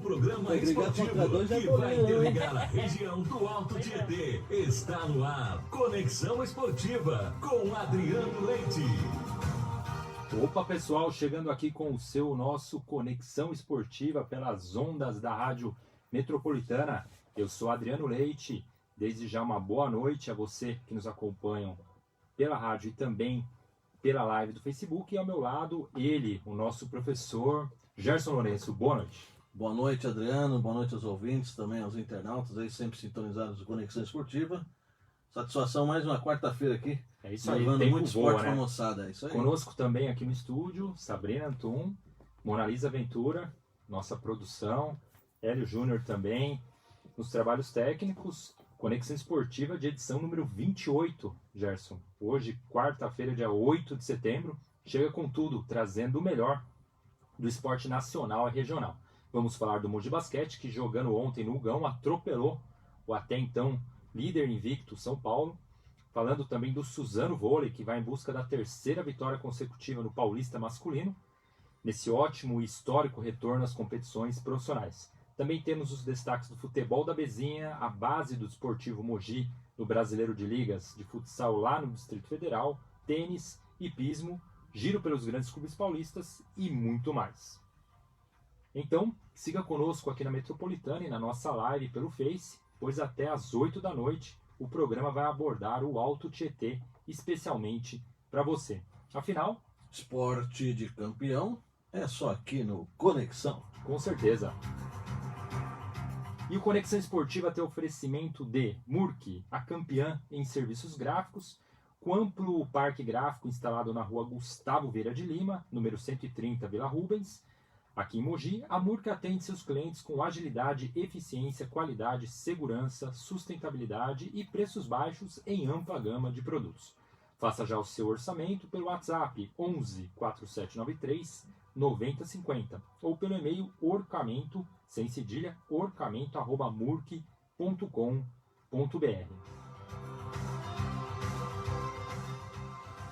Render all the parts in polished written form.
programa esportivo que vai interligar a região do Alto Tietê. Está no ar, Conexão Esportiva, com Adriano Leite. Opa, pessoal, chegando aqui com o nosso Conexão Esportiva pelas ondas da Rádio Metropolitana. Eu sou Adriano Leite, desde já uma boa noite a você que nos acompanham pela rádio e também pela live do Facebook. E ao meu lado, ele, o nosso professor Gerson Lourenço. Boa noite. Boa noite, Adriano. Boa noite aos ouvintes, também aos internautas aí sempre sintonizados do Conexão Esportiva. Satisfação mais uma quarta-feira aqui. É isso aí, levando tempo muito voa, esporte né? pra moçada. É isso aí. Conosco também aqui no estúdio, Sabrina Antum, Mona Lisa Ventura, nossa produção, Hélio Júnior também, nos trabalhos técnicos, Conexão Esportiva de edição número 28, Gerson. Hoje, quarta-feira, dia 8 de setembro, chega com tudo, trazendo o melhor do esporte nacional e regional. Vamos falar do Mogi Basquete, que jogando ontem no Hugão, atropelou o até então líder invicto São Paulo. Falando também do Suzano Vôlei, que vai em busca da terceira vitória consecutiva no Paulista masculino, nesse ótimo e histórico retorno às competições profissionais. Também temos os destaques do futebol da Bezinha, a base do Desportivo Mogi, no Brasileiro de Ligas de futsal lá no Distrito Federal, tênis, hipismo, giro pelos grandes clubes paulistas e muito mais. Então, siga conosco aqui na Metropolitana e na nossa live pelo Face, pois até às 8 da noite o programa vai abordar o Alto Tietê, especialmente para você. Afinal, esporte de campeão é só aqui no Conexão. Com certeza. E o Conexão Esportiva tem oferecimento de Murk, a campeã em serviços gráficos, com amplo parque gráfico instalado na rua Gustavo Vieira de Lima, número 130, Vila Rubens. Aqui em Mogi, a Murk atende seus clientes com agilidade, eficiência, qualidade, segurança, sustentabilidade e preços baixos em ampla gama de produtos. Faça já o seu orçamento pelo WhatsApp 11 4793 9050 ou pelo e-mail orçamento, sem cedilha, orçamento@murk.com.br.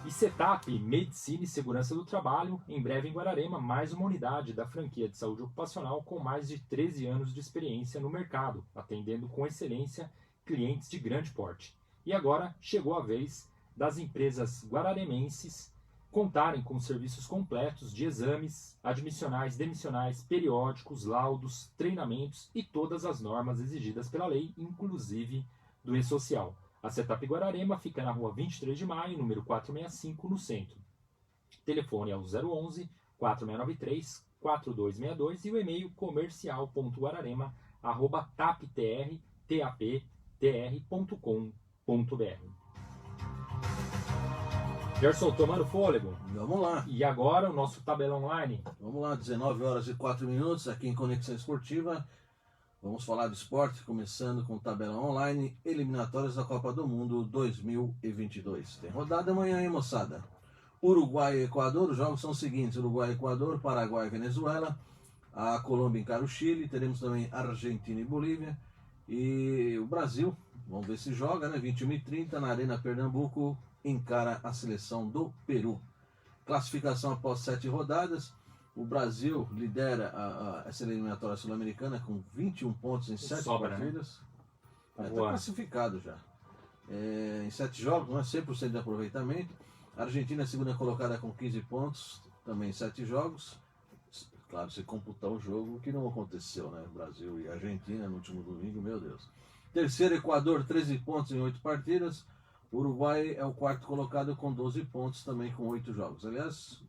E Setup, Medicina e Segurança do Trabalho, em breve em Guararema, mais uma unidade da franquia de saúde ocupacional com mais de 13 anos de experiência no mercado, atendendo com excelência clientes de grande porte. E agora chegou a vez das empresas guararemenses contarem com serviços completos de exames, admissionais, demissionais, periódicos, laudos, treinamentos e todas as normas exigidas pela lei, inclusive do E-Social. A Setup Guararema fica na rua 23 de maio, número 465, no centro. Telefone é o 011 4693 4262 e o e-mail comercial.guararema@taptr.com.br. Gerson, tomando fôlego. Vamos lá. E agora o nosso tabelão online. Vamos lá, 19 horas e 4 minutos aqui em Conexão Esportiva. Vamos falar de esporte, começando com o tabelão online, eliminatórias da Copa do Mundo 2022. Tem rodada amanhã, hein, moçada? Uruguai e Equador, os jogos são os seguintes: Uruguai e Equador, Paraguai e Venezuela, a Colômbia encara o Chile, teremos também Argentina e Bolívia, e o Brasil, vamos ver se joga, né? 21h30 na Arena Pernambuco, encara a seleção do Peru. Classificação após 7 rodadas. O Brasil lidera essa eliminatória sul-americana com 21 pontos em 7 partidas. Né? Está classificado já. Em 7 jogos, não é 100% de aproveitamento. A Argentina é a segunda colocada com 15 pontos, também em 7 jogos. Claro, se computar o jogo, que não aconteceu, né? Brasil e Argentina no último domingo, meu Deus. Terceiro, Equador, 13 pontos em 8 partidas. O Uruguai é o quarto colocado com 12 pontos, também com 8 jogos. Aliás,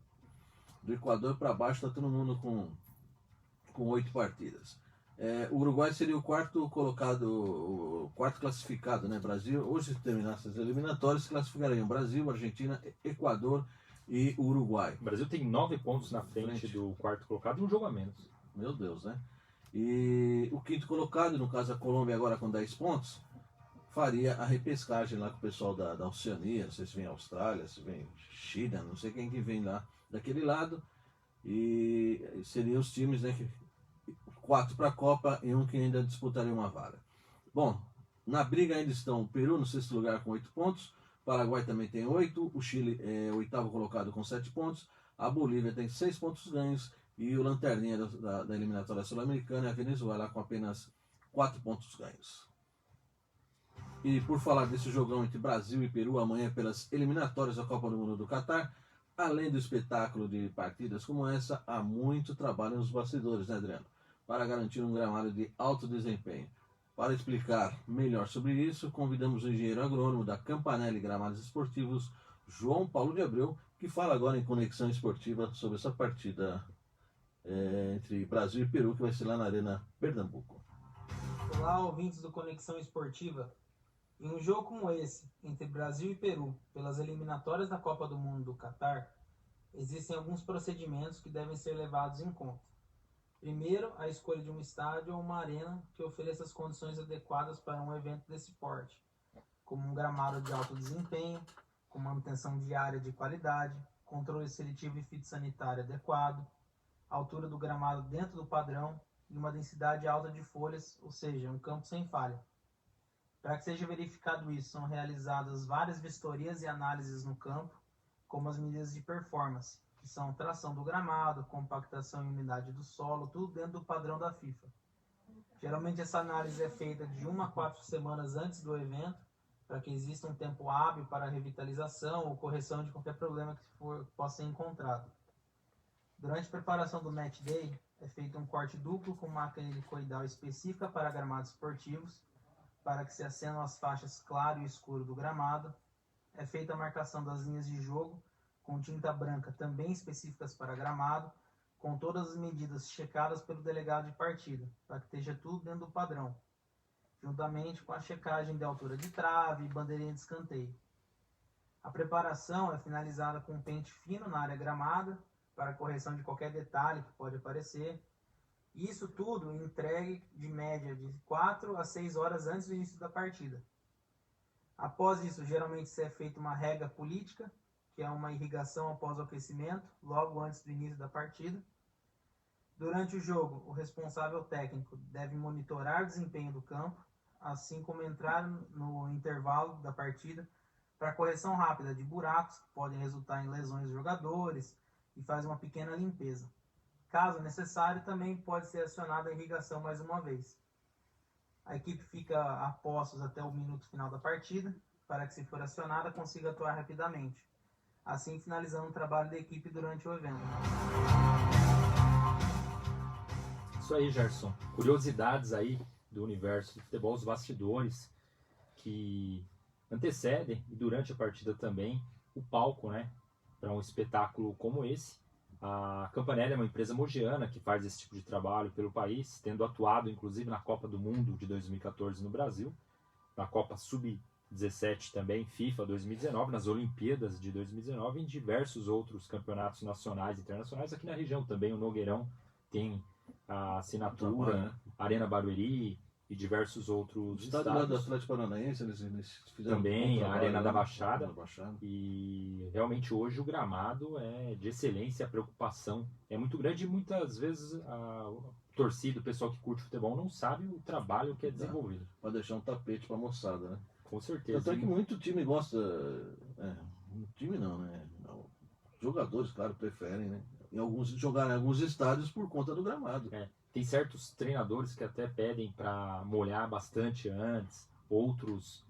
do Equador para baixo está todo mundo com 8 partidas. O Uruguai seria o quarto colocado, o quarto classificado, né? Brasil, hoje se terminassem as eliminatórias, classificariam Brasil, Argentina, Equador e Uruguai. O Brasil tem 9 pontos na frente do quarto colocado e um jogo a menos. Meu Deus, né? E o quinto colocado, no caso a Colômbia agora com 10 pontos, faria a repescagem lá com o pessoal da Oceania, não sei se vem Austrália, se vem China, não sei quem que vem lá daquele lado, e seriam os times, né, 4 para a Copa e um que ainda disputaria uma vaga. Bom, na briga ainda estão o Peru no 6º lugar com 8 pontos, o Paraguai também tem 8, o Chile é o 8º colocado com 7 pontos, a Bolívia tem 6 pontos ganhos E o lanterninha da eliminatória sul-americana é a Venezuela com apenas 4 pontos ganhos. E por falar desse jogão entre Brasil e Peru amanhã pelas eliminatórias da Copa do Mundo do Catar, além do espetáculo de partidas como essa, há muito trabalho nos bastidores, né, Adriano? Para garantir um gramado de alto desempenho. Para explicar melhor sobre isso, convidamos o engenheiro agrônomo da Campanelli Gramados Esportivos, João Paulo de Abreu, que fala agora em Conexão Esportiva sobre essa partida entre Brasil e Peru, que vai ser lá na Arena Pernambuco. Olá, ouvintes do Conexão Esportiva. Em um jogo como esse, entre Brasil e Peru, pelas eliminatórias da Copa do Mundo do Catar, existem alguns procedimentos que devem ser levados em conta. Primeiro, a escolha de um estádio ou uma arena que ofereça as condições adequadas para um evento desse porte, como um gramado de alto desempenho, com manutenção diária de qualidade, controle seletivo e fitossanitário adequado, altura do gramado dentro do padrão e uma densidade alta de folhas, ou seja, um campo sem falha. Para que seja verificado isso, são realizadas várias vistorias e análises no campo, como as medidas de performance, que são tração do gramado, compactação e umidade do solo, tudo dentro do padrão da FIFA. Geralmente essa análise é feita de 1 a 4 semanas antes do evento, para que exista um tempo hábil para a revitalização ou correção de qualquer problema que possa ser encontrado. Durante a preparação do Match Day, é feito um corte duplo com máquina helicoidal específica para gramados esportivos, para que se acenam as faixas claro e escuro do gramado. É feita a marcação das linhas de jogo, com tinta branca também específicas para gramado, com todas as medidas checadas pelo delegado de partida, para que esteja tudo dentro do padrão, juntamente com a checagem de altura de trave e bandeirinha de escanteio. A preparação é finalizada com um pente fino na área gramada, para correção de qualquer detalhe que pode aparecer. Isso tudo entregue de média de 4 a 6 horas antes do início da partida. Após isso, geralmente é feita uma rega política, que é uma irrigação após o aquecimento, logo antes do início da partida. Durante o jogo, o responsável técnico deve monitorar o desempenho do campo, assim como entrar no intervalo da partida para correção rápida de buracos que podem resultar em lesões dos jogadores e faz uma pequena limpeza. Caso necessário, também pode ser acionada a irrigação mais uma vez. A equipe fica a postos até o minuto final da partida, para que, se for acionada, consiga atuar rapidamente, assim finalizando o trabalho da equipe durante o evento. Isso aí, Gerson. Curiosidades aí do universo do futebol, os bastidores que antecedem e durante a partida também o palco, né, para um espetáculo como esse. A Campanelli é uma empresa mogiana que faz esse tipo de trabalho pelo país, tendo atuado inclusive na Copa do Mundo de 2014 no Brasil, na Copa Sub-17 também, FIFA 2019, nas Olimpíadas de 2019 e em diversos outros campeonatos nacionais e internacionais. Aqui na região também o Nogueirão tem a assinatura, né? Arena Barueri e diversos outros estádio lá do Atlético Paranaense, eles fizeram também, a Arena da Baixada. Baixada. E realmente hoje o gramado é de excelência, a preocupação é muito grande e muitas vezes a torcida, o pessoal que curte futebol não sabe o trabalho que é desenvolvido. Para deixar um tapete para a moçada, né? Com certeza. Tanto é que muito time gosta, time não, né? Jogadores, claro, preferem, né? Jogar em alguns estádios por conta do gramado. Tem certos treinadores que até pedem para molhar bastante antes, outros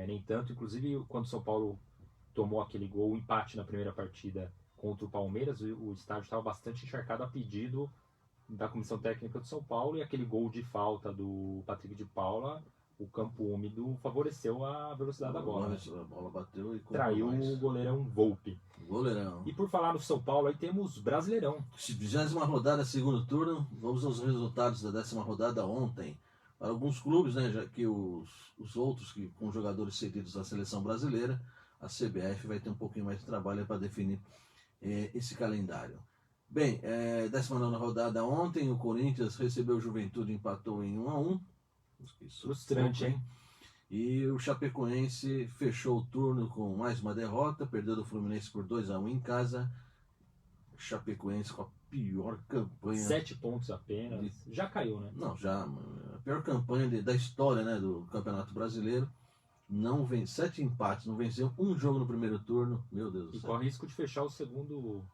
nem tanto. Inclusive, quando o São Paulo tomou aquele gol, o empate na primeira partida contra o Palmeiras, o estádio estava bastante encharcado a pedido da comissão técnica do São Paulo, e aquele gol de falta do Patrick de Paula, o campo úmido favoreceu a velocidade da bola. A bola bateu e traiu o goleirão Volpi. Goleirão. E por falar no São Paulo, aí temos Brasileirão. 20ª rodada, segundo turno. Vamos aos resultados da 10ª rodada ontem. Para alguns clubes, né, já que os outros que com jogadores cedidos à seleção brasileira, a CBF vai ter um pouquinho mais de trabalho para definir esse calendário. Bem, 19ª rodada ontem, o Corinthians recebeu o Juventude e empatou em 1-1. Frustrante, hein? E o Chapecoense fechou o turno com mais uma derrota, perdeu do Fluminense por 2-1 em casa. Chapecoense com a pior campanha. 7 pontos apenas. Já caiu, né? Não, já. A pior campanha da história, né, do Campeonato Brasileiro. Não vem 7 empates, não venceu um jogo no primeiro turno. Meu Deus do céu. E corre risco de fechar o segundo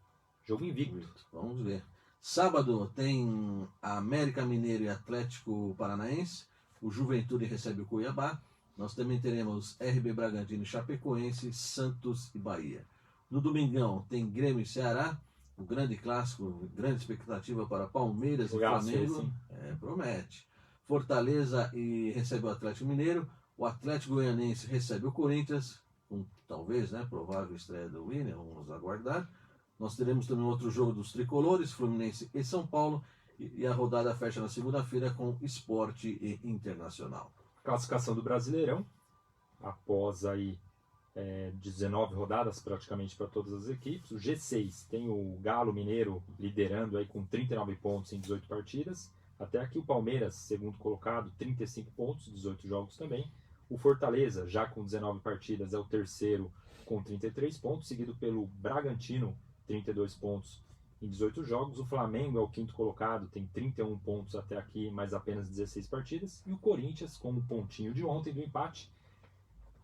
jogo invicto. Vamos ver. Sábado tem América Mineiro e Atlético Paranaense. O Juventude recebe o Cuiabá. Nós também teremos RB Bragantino e Chapecoense, Santos e Bahia. No domingão tem Grêmio e Ceará. O grande clássico, grande expectativa para Palmeiras e Flamengo. Promete. Fortaleza e recebe o Atlético Mineiro. O Atlético Goianense recebe o Corinthians, com talvez, provável estreia do Willian, vamos aguardar. Nós teremos também outro jogo dos tricolores, Fluminense e São Paulo, e a rodada fecha na segunda-feira com Sport e Internacional. Classificação do Brasileirão, após aí 19 rodadas praticamente para todas as equipes. O G6 tem o Galo Mineiro liderando aí com 39 pontos em 18 partidas. Até aqui o Palmeiras, segundo colocado, 35 pontos, 18 jogos também. O Fortaleza, já com 19 partidas, é o terceiro com 33 pontos, seguido pelo Bragantino, 32 pontos em 18 jogos. O Flamengo é o quinto colocado, tem 31 pontos até aqui, mas apenas 16 partidas. E o Corinthians, com um pontinho de ontem do empate,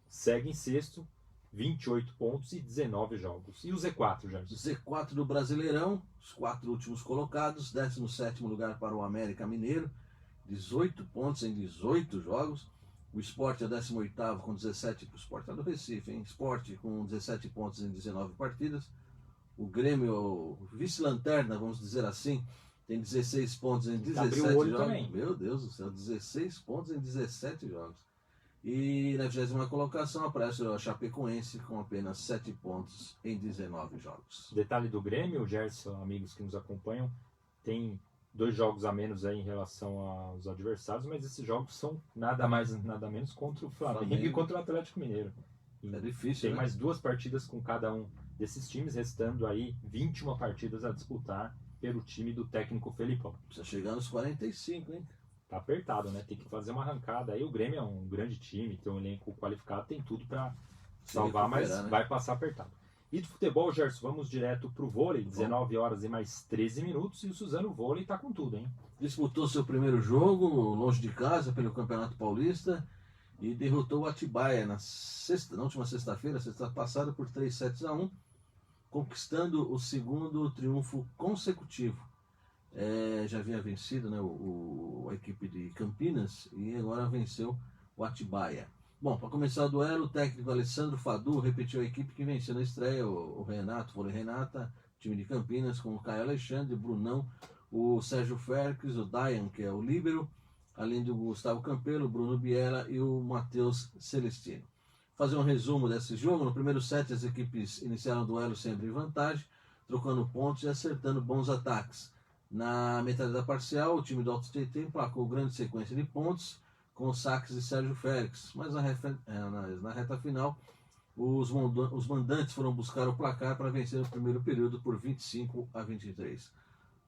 segue em sexto, 28 pontos e 19 jogos. E o Z4, Jorge? Z4 do Brasileirão, os 4 últimos colocados, 17º lugar para o América Mineiro, 18 pontos em 18 jogos. O Sport é 18º com 17, o Sport é do Recife, hein? Sport com 17 pontos em 19 partidas. O Grêmio, vice-lanterna, vamos dizer assim, tem 16 pontos em 17 jogos. Também. Meu Deus do céu, 16 pontos em 17 jogos. E na 20ª colocação aparece a Chapecoense com apenas 7 pontos em 19 jogos. Detalhe do Grêmio, o Gerson, amigos que nos acompanham, tem 2 jogos a menos aí em relação aos adversários, mas esses jogos são nada mais, nada menos contra o Flamengo e contra o Atlético Mineiro. É difícil, Tem mais 2 partidas com cada um desses times, restando aí 21 partidas a disputar pelo time do técnico Felipão. Precisa chegar nos 45, hein? Tá apertado, né? Tem que fazer uma arrancada. Aí o Grêmio é um grande time, tem um elenco qualificado, tem tudo para salvar, mas vai passar apertado. E de futebol, Gerson, vamos direto pro vôlei, 19 horas e mais 13 minutos, e o Suzano Vôlei tá com tudo, hein? Disputou seu primeiro jogo, longe de casa, pelo Campeonato Paulista, e derrotou o Atibaia na última sexta-feira, sexta passada, por 3-1, conquistando o segundo triunfo consecutivo. Já havia vencido, né, a equipe de Campinas, e agora venceu o Atibaia. Bom, para começar o duelo, o técnico Alessandro Fadu repetiu a equipe que venceu na estreia, o Renato, Vôlei Renata, time de Campinas, com o Caio Alexandre, o Brunão, o Sérgio Ferques, o Dayan, que é o líbero, além do Gustavo Campelo, o Bruno Biela e o Matheus Celestino. Fazer um resumo desse jogo: no primeiro set as equipes iniciaram o duelo sempre em vantagem, trocando pontos e acertando bons ataques. Na metade da parcial, o time do Alto TT emplacou grande sequência de pontos, com os saques de Sérgio Félix, mas na reta final os mandantes foram buscar o placar para vencer o primeiro período por 25-23.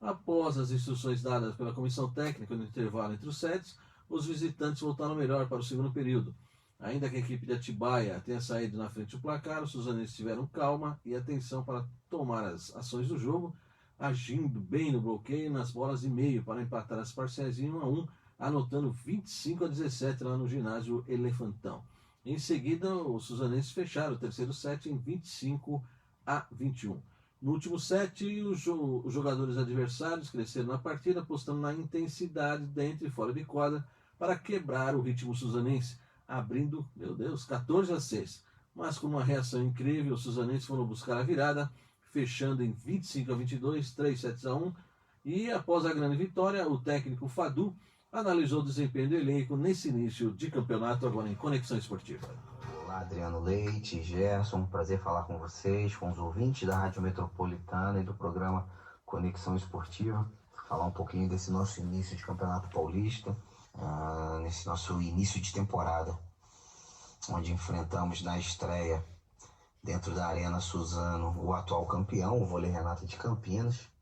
Após as instruções dadas pela comissão técnica no intervalo entre os sets, os visitantes voltaram melhor para o segundo período. Ainda que a equipe de Atibaia tenha saído na frente do placar, os suzanenses tiveram calma e atenção para tomar as ações do jogo, agindo bem no bloqueio nas bolas de meio para empatar as parciais em 1-1, anotando 25-17 lá no ginásio Elefantão. Em seguida, os suzanenses fecharam o terceiro set em 25-21. No último set, os jogadores adversários cresceram na partida, apostando na intensidade dentro e fora de quadra para quebrar o ritmo suzanense, abrindo, 14-6. Mas com uma reação incrível, os suzanenses foram buscar a virada, fechando em 25-22, 3-1. E após a grande vitória, o técnico Fadu analisou o desempenho do elenco nesse início de campeonato, agora em Conexão Esportiva. Olá, Adriano Leite, Gerson, prazer falar com vocês, com os ouvintes da Rádio Metropolitana e do programa Conexão Esportiva, falar um pouquinho desse nosso início de Campeonato Paulista, nesse nosso início de temporada, onde enfrentamos na estreia, dentro da Arena Suzano, o atual campeão, o Vôlei Renata de Campinas.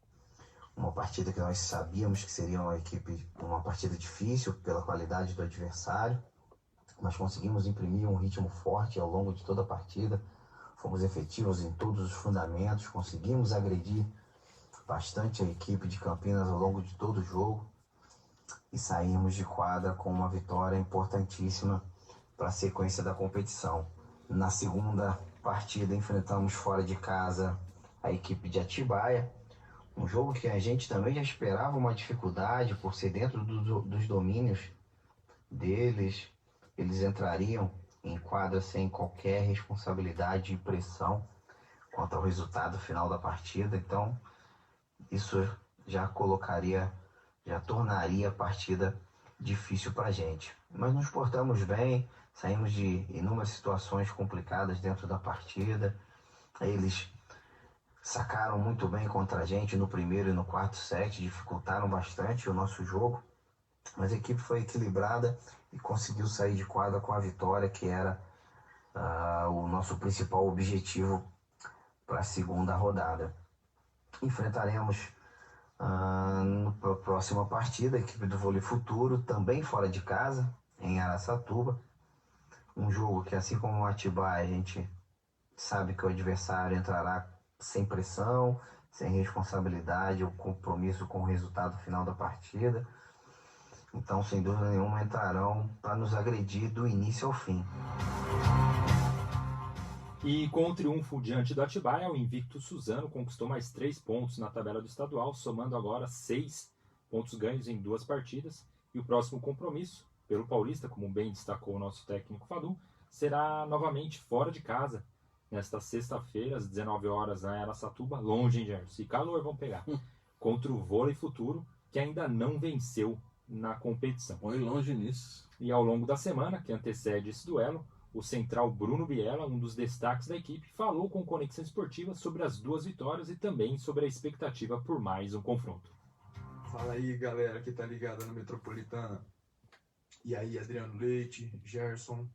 Uma partida que nós sabíamos que seria uma partida difícil pela qualidade do adversário, mas conseguimos imprimir um ritmo forte ao longo de toda a partida. Fomos efetivos em todos os fundamentos, conseguimos agredir bastante a equipe de Campinas ao longo de todo o jogo e saímos de quadra com uma vitória importantíssima para a sequência da competição. Na segunda partida enfrentamos fora de casa a equipe de Atibaia, Um jogo que a gente também já esperava uma dificuldade por ser dentro dos domínios deles. Eles entrariam em quadra sem qualquer responsabilidade e pressão quanto ao resultado final da partida. Então, isso já tornaria a partida difícil para a gente. Mas nos portamos bem, saímos de inúmeras situações complicadas dentro da partida. Eles sacaram muito bem contra a gente no primeiro e no quarto set, dificultaram bastante o nosso jogo, mas a equipe foi equilibrada e conseguiu sair de quadra com a vitória, que era o nosso principal objetivo para a segunda rodada. Enfrentaremos na próxima partida a equipe do Vôlei Futuro, também fora de casa, em Araçatuba. Um jogo que, assim como o Atibaia, a gente sabe que o adversário entrará sem pressão, sem responsabilidade ou compromisso com o resultado final da partida. Então, sem dúvida nenhuma, entrarão para nos agredir do início ao fim. E com o triunfo diante do Atibaia, o invicto Suzano conquistou mais 3 pontos na tabela do estadual, somando agora 6 pontos ganhos em 2 partidas. E o próximo compromisso, pelo Paulista, como bem destacou o nosso técnico Fadu, será novamente fora de casa, nesta sexta-feira, às 19 horas, na Araçatuba, longe, hein, Gerson? E calor vão pegar. Contra o Vôlei Futuro, que ainda não venceu na competição. Põe longe nisso. E ao longo da semana, que antecede esse duelo, o central Bruno Biella, um dos destaques da equipe, falou com Conexão Esportiva sobre as 2 vitórias e também sobre a expectativa por mais um confronto. Fala aí, galera que tá ligada na Metropolitana. E aí, Adriano Leite, Gerson.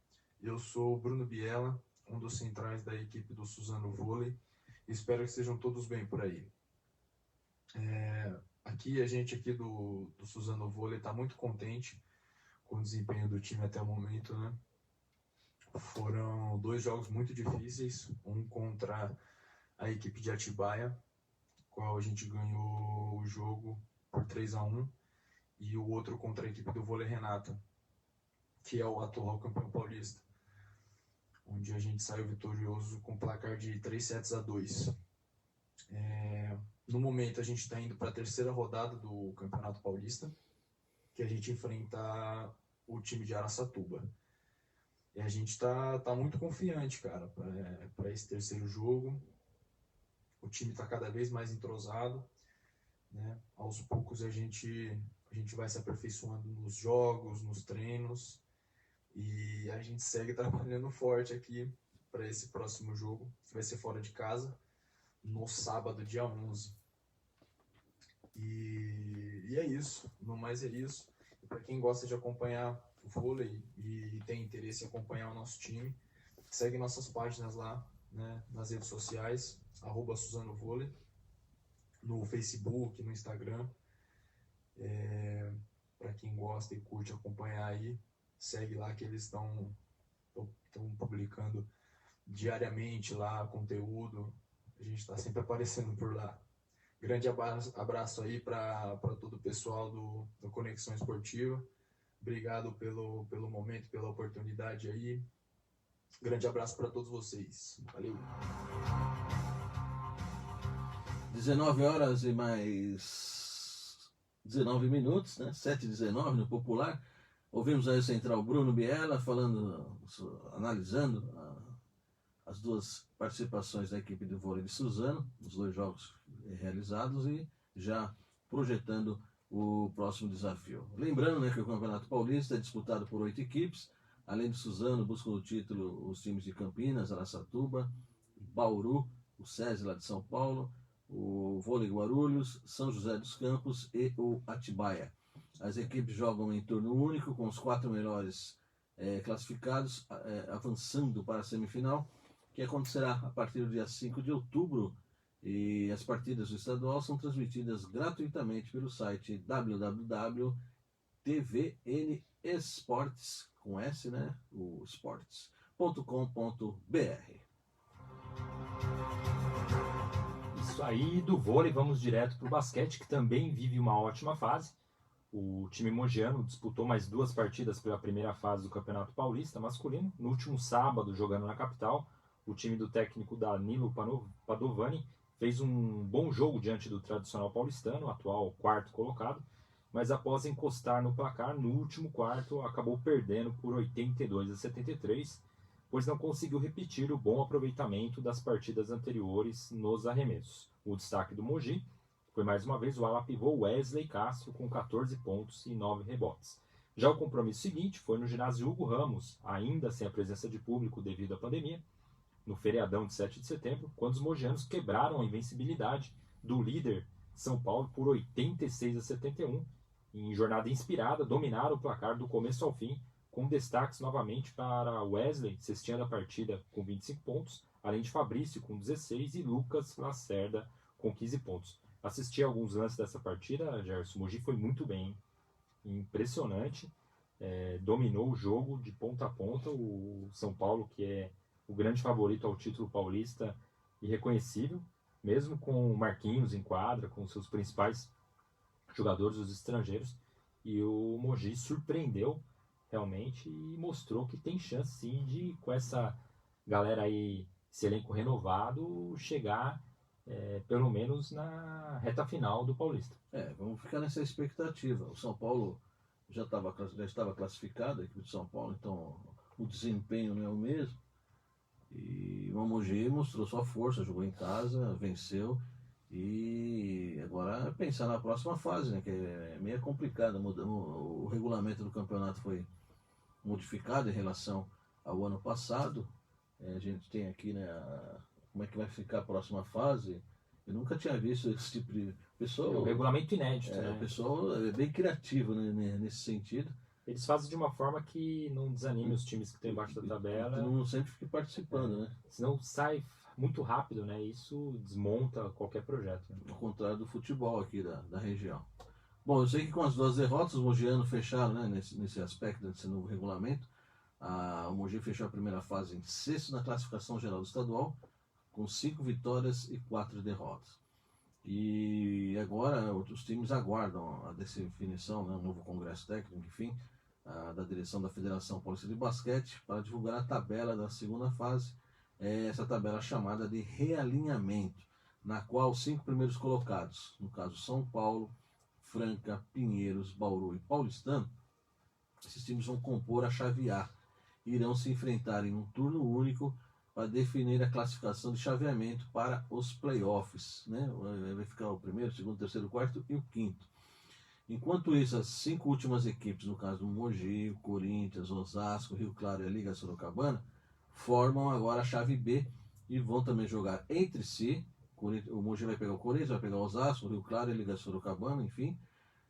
Eu sou o Bruno Biella, um dos centrais da equipe do Suzano Vôlei. Espero que sejam todos bem por aí. A gente aqui do Suzano Vôlei está muito contente com o desempenho do time até o momento, né? Foram 2 jogos muito difíceis, um contra a equipe de Atibaia, qual a gente ganhou o jogo por 3-1, e o outro contra a equipe do Vôlei Renata, que é o atual campeão paulista, onde a gente saiu vitorioso com placar de 3-2. No momento a gente está indo para a 3ª rodada do Campeonato Paulista, que a gente enfrenta o time de Araçatuba. E a gente tá muito confiante, cara, para esse 3º jogo. O time está cada vez mais entrosado, né? Aos poucos a gente vai se aperfeiçoando nos jogos, nos treinos, e a gente segue trabalhando forte aqui para esse próximo jogo, que vai ser fora de casa, no sábado, dia 11. E é isso, no mais é isso. Para quem gosta de acompanhar o vôlei e tem interesse em acompanhar o nosso time, segue nossas páginas lá, né, nas redes sociais, @SuzanoVôlei, no Facebook, no Instagram. Para quem gosta e curte acompanhar aí, segue lá que eles estão publicando diariamente lá conteúdo. A gente está sempre aparecendo por lá. Grande abraço aí para todo o pessoal do Conexão Esportiva. Obrigado pelo momento, pela oportunidade aí. Grande abraço para todos vocês. Valeu. 19 horas e mais 19 minutos, né? 7h19 no popular. Ouvimos aí o central Bruno Biella analisando as 2 participações da equipe do vôlei de Suzano, os 2 jogos realizados, e já projetando o próximo desafio. Lembrando, né, que o Campeonato Paulista é disputado por 8 equipes. Além de Suzano, buscam o título os times de Campinas, Araçatuba, Bauru, o SESI lá de São Paulo, o Vôlei Guarulhos, São José dos Campos e o Atibaia. As equipes jogam em turno único, com os 4 melhores classificados avançando para a semifinal, que acontecerá a partir do dia 5 de outubro, e as partidas do estadual são transmitidas gratuitamente pelo site www.tvnesportes, com S, né, o esportes.com.br. Isso aí, do vôlei vamos direto para o basquete, que também vive uma ótima fase. O time mogiano disputou mais 2 partidas pela primeira fase do Campeonato Paulista masculino. No último sábado, jogando na capital, o time do técnico Danilo Padovani fez um bom jogo diante do tradicional paulistano, atual quarto colocado, mas após encostar no placar, no último quarto, acabou perdendo por 82-73, pois não conseguiu repetir o bom aproveitamento das partidas anteriores nos arremessos. O destaque do Mogi foi mais uma vez o ala pivô Wesley Castro, com 14 pontos e 9 rebotes. Já o compromisso seguinte foi no ginásio Hugo Ramos, ainda sem a presença de público devido à pandemia, no feriadão de 7 de setembro, quando os mogianos quebraram a invencibilidade do líder São Paulo por 86-71. Em jornada inspirada, dominaram o placar do começo ao fim, com destaques novamente para Wesley, cestinha da partida, com 25 pontos, além de Fabrício, com 16, e Lucas Lacerda, com 15 pontos. Assisti a alguns lances dessa partida, Gerson. O Mogi foi muito bem, impressionante, dominou o jogo de ponta a ponta. O São Paulo, que é o grande favorito ao título paulista, irreconhecível, mesmo com o Marquinhos em quadra, com seus principais jogadores, os estrangeiros, e o Mogi surpreendeu realmente e mostrou que tem chance sim de, com essa galera aí, esse elenco renovado, chegar pelo menos na reta final do Paulista. Vamos ficar nessa expectativa. O São Paulo já estava classificado, a equipe de São Paulo, então o desempenho não é o mesmo. E o Mogi mostrou sua força, jogou em casa, venceu. E agora pensar na próxima fase, né, que é meio complicado. O regulamento do campeonato foi modificado em relação ao ano passado. A gente tem aqui, né, como é que vai ficar a próxima fase. Eu nunca tinha visto esse tipo de pessoa. O regulamento inédito, né? O pessoal é bem criativo, né, nesse sentido. Eles fazem de uma forma que não desanime os times que estão embaixo da tabela. Que não sempre fique participando, né? Senão sai muito rápido, né? Isso desmonta qualquer projeto. Né? Ao contrário do futebol aqui da região. Bom, eu sei que com as 2 derrotas, os mogianos fecharam, né, nesse aspecto desse novo regulamento. O Mogi fechou a primeira fase em 6º na classificação geral do estadual, com 5 vitórias e 4 derrotas. E agora os times aguardam a definição, né, um novo congresso técnico, enfim, da direção da Federação Paulista de Basquete, para divulgar a tabela da segunda fase, essa tabela chamada de realinhamento, na qual os 5 primeiros colocados, no caso São Paulo, Franca, Pinheiros, Bauru e Paulistano, esses times vão compor a chave A e irão se enfrentar em um turno único para definir a classificação de chaveamento para os playoffs, né? Vai ficar o primeiro, segundo, terceiro, quarto e o quinto. Enquanto isso, as 5 últimas equipes, no caso do Mogi, Corinthians, Osasco, Rio Claro e a Liga Sorocabana, formam agora a chave B e vão também jogar entre si. O Mogi vai pegar o Corinthians, vai pegar o Osasco, o Rio Claro e a Liga Sorocabana, enfim,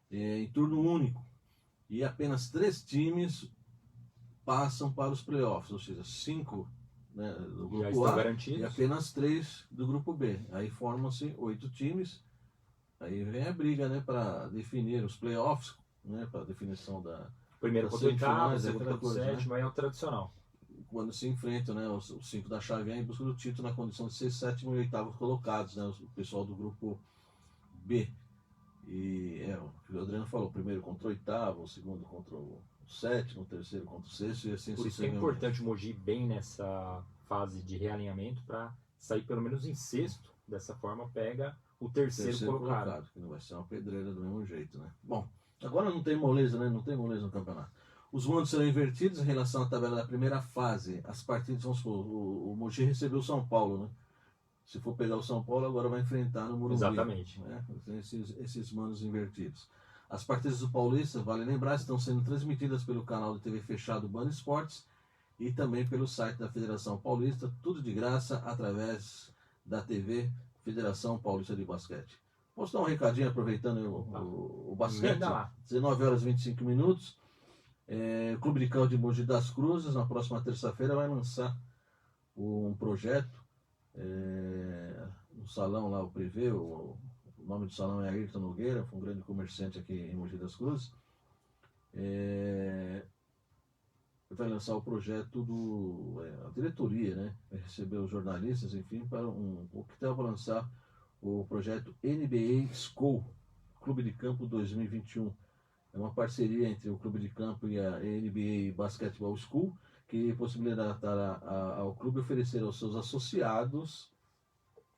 em turno único. E apenas 3 times passam para os playoffs, ou seja, 5, né, do grupo A garantidos. E apenas 3 do grupo B. Aí formam-se 8 times. Aí vem a briga, né, para definir os playoffs, né, para a definição da primeiro contra o oitavo, segundo aquela contra o coisa, sétimo, né? é o tradicional. Quando se enfrentam, né, os 5 da chave A em busca do título na condição de ser 7º e 8º colocados, né, o pessoal do grupo B. E o que o Adriano falou, primeiro contra o 8º, o segundo contra o 7º, o terceiro contra o 6º e assim Por isso que é importante o Mogi bem nessa fase de realinhamento para sair pelo menos em 6º. Dessa forma pega o terceiro colocado. Que não vai ser uma pedreira do mesmo jeito, né? Bom, agora não tem moleza, né? Não tem moleza no campeonato. Os mandos serão invertidos em relação à tabela da primeira fase. As partidas, vamos supor, o Mogi recebeu o São Paulo, né? Se for pegar o São Paulo, agora vai enfrentar no Morumbi. Exatamente. Né? Tem esses mandos invertidos. As partidas do Paulista, vale lembrar, estão sendo transmitidas pelo canal de TV fechado Band Esportes e também pelo site da Federação Paulista, tudo de graça através da TV Federação Paulista de Basquete. Posso dar um recadinho aproveitando o basquete? 19 horas e 25 minutos. O Clube de Campo de Mogi das Cruzes, na próxima terça-feira, vai lançar um projeto no salão lá, o Privé, o nome do salão é Ayrton Nogueira, foi um grande comerciante aqui em Mogi das Cruzes. Vai lançar o projeto a diretoria, né? Vai receber os jornalistas, enfim, para o que está para lançar o projeto NBA School, Clube de Campo 2021. É uma parceria entre o Clube de Campo e a NBA Basketball School, que possibilitará ao clube oferecer aos seus associados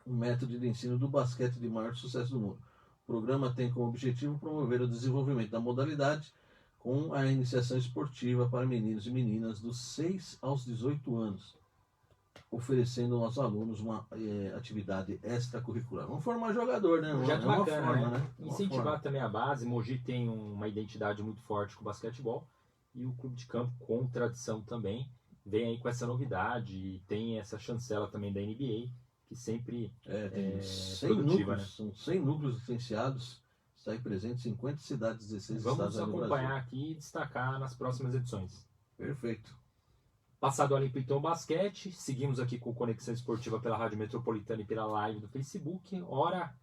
um método de ensino do basquete de maior sucesso do mundo. O programa tem como objetivo promover o desenvolvimento da modalidade com a iniciação esportiva para meninos e meninas dos 6 aos 18 anos, oferecendo aos alunos uma atividade extracurricular. Vamos formar jogador, né? Projeto uma bacana, forma, né? Uma Incentivar forma. também a base. Mogi tem uma identidade muito forte com o basquetebol e o clube de campo com tradição também vem aí com essa novidade e tem essa chancela também da NBA que sempre Tem 100 produtiva, núcleos, né? são 100 núcleos licenciados, está aí presente em 50 cidades, 16 Vamos estados aí do acompanhar Brasil. aqui e destacar nas próximas edições. Perfeito. Passado a limpo então o basquete, seguimos aqui com Conexão Esportiva pela Rádio Metropolitana e pela live do Facebook. Hora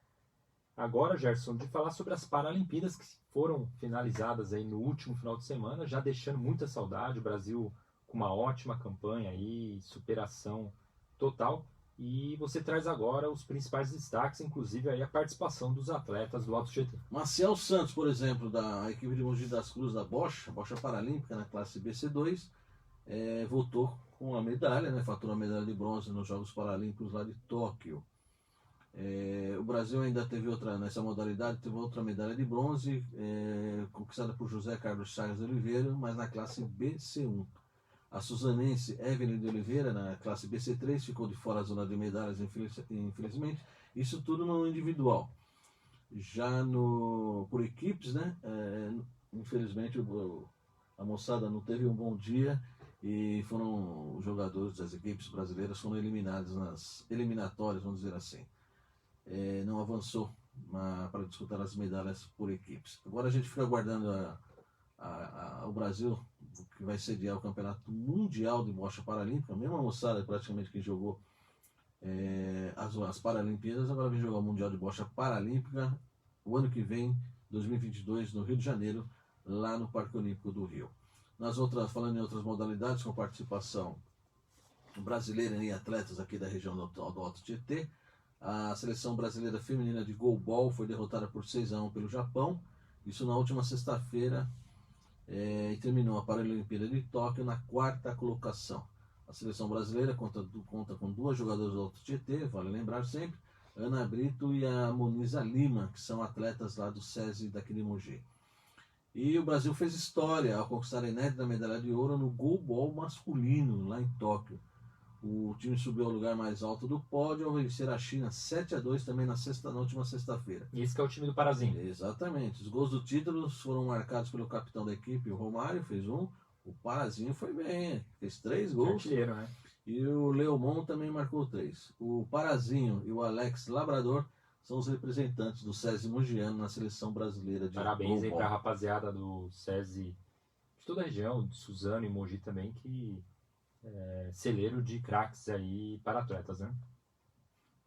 agora, Gerson, de falar sobre as Paralimpíadas que foram finalizadas aí no último final de semana, já deixando muita saudade, o Brasil com uma ótima campanha aí, superação total. E você traz agora os principais destaques, inclusive aí a participação dos atletas do Alto GT. Maciel Santos, por exemplo, da equipe de Mogi das Cruzes da Bocha Paralímpica na classe BC2, voltou com a medalha, né? Faturou a medalha de bronze nos Jogos Paralímpicos lá de Tóquio. O Brasil ainda teve nessa modalidade, teve outra medalha de bronze, conquistada por José Carlos Chagas de Oliveira, mas na classe BC1. A suzanense Evelyn de Oliveira, na classe BC3, ficou de fora da zona de medalhas, infelizmente. Isso tudo no individual. Já por equipes, né? Infelizmente a moçada não teve um bom dia e os jogadores das equipes brasileiras foram eliminados nas eliminatórias, vamos dizer assim. Não avançou para disputar as medalhas por equipes. Agora a gente fica aguardando o Brasil, que vai sediar o Campeonato Mundial de Bocha Paralímpica, a mesma moçada praticamente que jogou as Paralimpíadas, agora vem jogar o Mundial de Bocha Paralímpica o ano que vem, 2022, no Rio de Janeiro, lá no Parque Olímpico do Rio. Falando em outras modalidades, com participação brasileira em atletas aqui da região do Alto Tietê, a seleção brasileira feminina de goalball foi derrotada por 6-1 pelo Japão, isso na última sexta-feira, e terminou a Paralimpíada de Tóquio na 4ª colocação. A seleção brasileira conta com 2 jogadoras do Alto Tietê, vale lembrar sempre, Ana Brito e a Moniza Lima, que são atletas lá do SESI daqui de Mogi. E o Brasil fez história ao conquistar a inédita medalha de ouro no goalball masculino, lá em Tóquio. O time subiu ao lugar mais alto do pódio ao vencer a China 7-2 também na última sexta-feira. E esse que é o time do Parazinho. Exatamente. Os gols do título foram marcados pelo capitão da equipe, o Romário, fez um. O Parazinho foi bem, fez 3 gols. Artilheiro, né? E o Leomon também marcou 3. O Parazinho e o Alex Labrador são os representantes do SESI Mogiano na seleção brasileira de Parabéns aí goalball. para a rapaziada do SESI de toda a região, de Suzano e Mogi também, que celeiro de craques aí para atletas, né?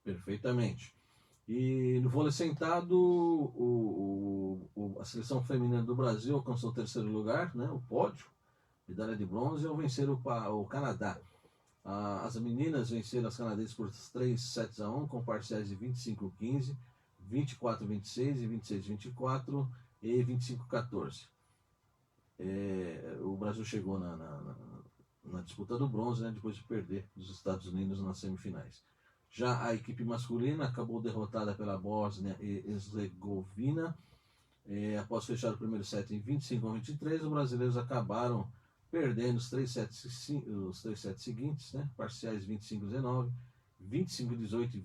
Perfeitamente. E no vôlei sentado, a seleção feminina do Brasil alcançou o 3º lugar, né, o pódio, medalha de bronze, ao vencer o Canadá. As meninas venceram as canadenses por 3-1 com parciais de 25-15, 24-26 e 26-24 e 25-14. O Brasil chegou na disputa do bronze, né, depois de perder dos Estados Unidos nas semifinais. Já a equipe masculina acabou derrotada pela Bósnia e Herzegovina. Após fechar o primeiro set em 25-23, os brasileiros acabaram perdendo os 3 sets seguintes, né, parciais 25-19, 25-18 e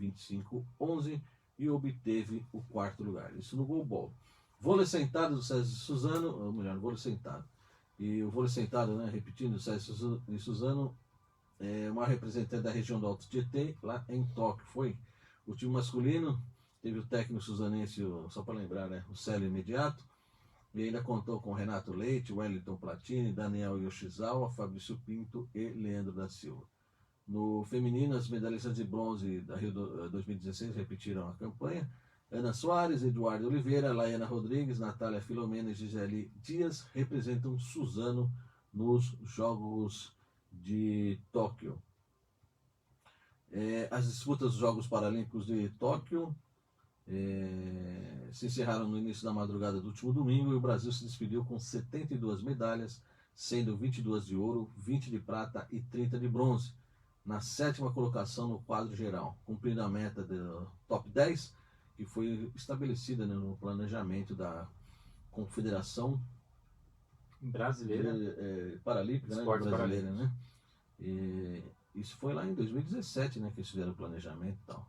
25-11, e obteve o 4º lugar. Isso no goalball. Vôlei sentado do SESI Suzano, ou melhor, vôlei sentado. E o vôlei sentado, né, repetindo, o SESI de Suzano, uma representante da região do Alto Tietê, lá em Tóquio. Foi o time masculino, teve o técnico suzanense, só para lembrar, né, o Célio Imediato, e ainda contou com Renato Leite, Wellington Platini, Daniel Yoshizawa, Fabrício Pinto e Leandro da Silva. No feminino, as medalhistas de bronze da Rio 2016 repetiram a campanha. Ana Soares, Eduardo Oliveira, Laiana Rodrigues, Natália Filomena e Gisele Dias representam Suzano nos Jogos de Tóquio. As disputas dos Jogos Paralímpicos de Tóquio se encerraram no início da madrugada do último domingo e o Brasil se despediu com 72 medalhas, sendo 22 de ouro, 20 de prata e 30 de bronze. na 7ª colocação no quadro geral, cumprindo a meta do top 10, que foi estabelecida, né, no planejamento da Confederação Brasileira. Paralímpica, né, Esportes brasileira, né? E isso foi lá em 2017, né, que eles fizeram o planejamento e tal.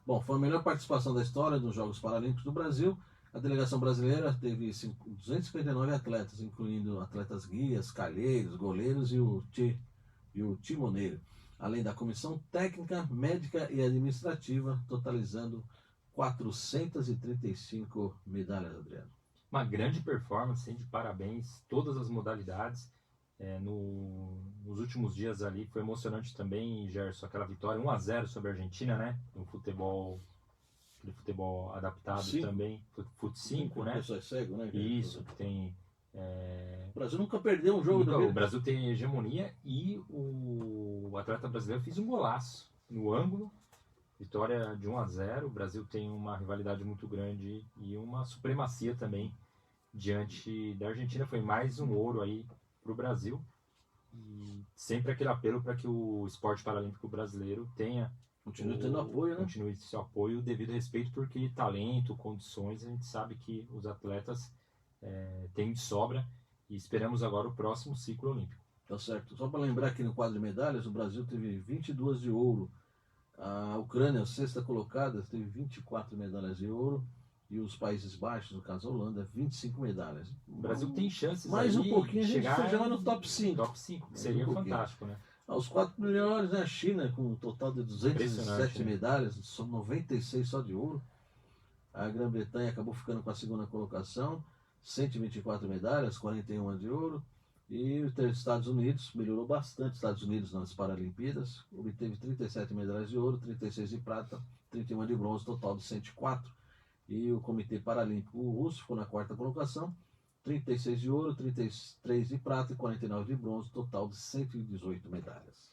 Bom, foi a melhor participação da história dos Jogos Paralímpicos do Brasil. A delegação brasileira teve 259 atletas, incluindo atletas guias, calheiros, goleiros e o timoneiro, além da comissão técnica, médica e administrativa, totalizando 435 medalhas, Adriano. Uma grande performance, hein, de parabéns, todas as modalidades. Nos últimos dias ali foi emocionante também, Gerson, aquela vitória 1-0 sobre a Argentina, né? No futebol, aquele futebol adaptado também, Fut 5, né? Pessoal é cego, né? Isso, que tem... O Brasil nunca perdeu um jogo O Brasil tem hegemonia e o atleta brasileiro fez um golaço no ângulo, vitória de 1-0. O Brasil tem uma rivalidade muito grande e uma supremacia também diante da Argentina. Foi mais um ouro aí para o Brasil, e sempre aquele apelo para que o esporte paralímpico brasileiro continue tendo apoio, né? Continue seu apoio devido a respeito, porque talento, condições, a gente sabe que os atletas têm de sobra, e esperamos agora o próximo ciclo olímpico. Tá certo. Só para lembrar que no quadro de medalhas, o Brasil teve 22 de ouro, a Ucrânia, a 6ª colocada, teve 24 medalhas de ouro, e os Países Baixos, no caso a Holanda, 25 medalhas. O Brasil tem chances mais um pouquinho a gente chegar já no top 5. Top 5, que seria fantástico, né? Os 4 melhores, né? A China, com um total de 207 medalhas, são 96 só de ouro. A Grã-Bretanha acabou ficando com a 2ª colocação, 124 medalhas, 41 de ouro. E os Estados Unidos melhorou bastante. Estados Unidos nas Paralimpíadas obteve 37 medalhas de ouro, 36 de prata, 31 de bronze, total de 104. E o Comitê Paralímpico Russo ficou na 4ª colocação, 36 de ouro, 33 de prata e 49 de bronze, total de 118 medalhas.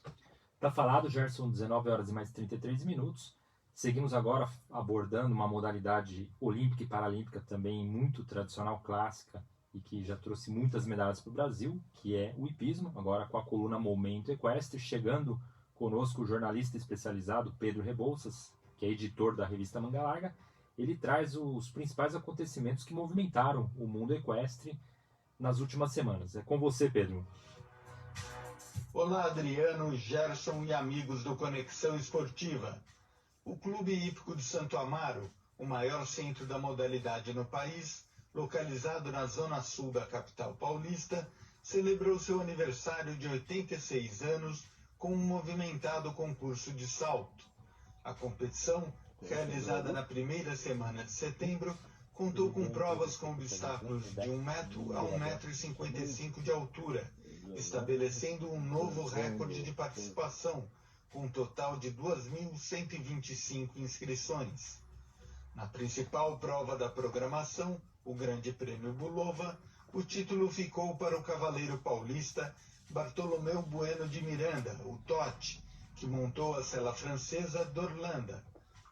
Tá falado, Gerson, 19 horas e mais 33 minutos. Seguimos agora abordando uma modalidade olímpica e paralímpica também muito tradicional, clássica, e que já trouxe muitas medalhas para o Brasil, que é o hipismo, agora com a coluna Momento Equestre, chegando conosco o jornalista especializado Pedro Rebouças, que é editor da revista Manga Larga. Ele traz os principais acontecimentos que movimentaram o mundo equestre nas últimas semanas. É com você, Pedro. Olá, Adriano, Gerson e amigos do Conexão Esportiva. O Clube Hípico de Santo Amaro, o maior centro da modalidade no país, localizado na zona sul da capital paulista, celebrou seu aniversário de 86 anos com um movimentado concurso de salto. A competição, realizada na primeira semana de setembro, contou com provas com obstáculos de 1 metro a 1,55 m de altura, estabelecendo um novo recorde de participação, com um total de 2.125 inscrições. Na principal prova da programação, o Grande Prêmio Bulova, o título ficou para o cavaleiro paulista Bartolomeu Bueno de Miranda, o Totti, que montou a sela francesa d'Orlanda.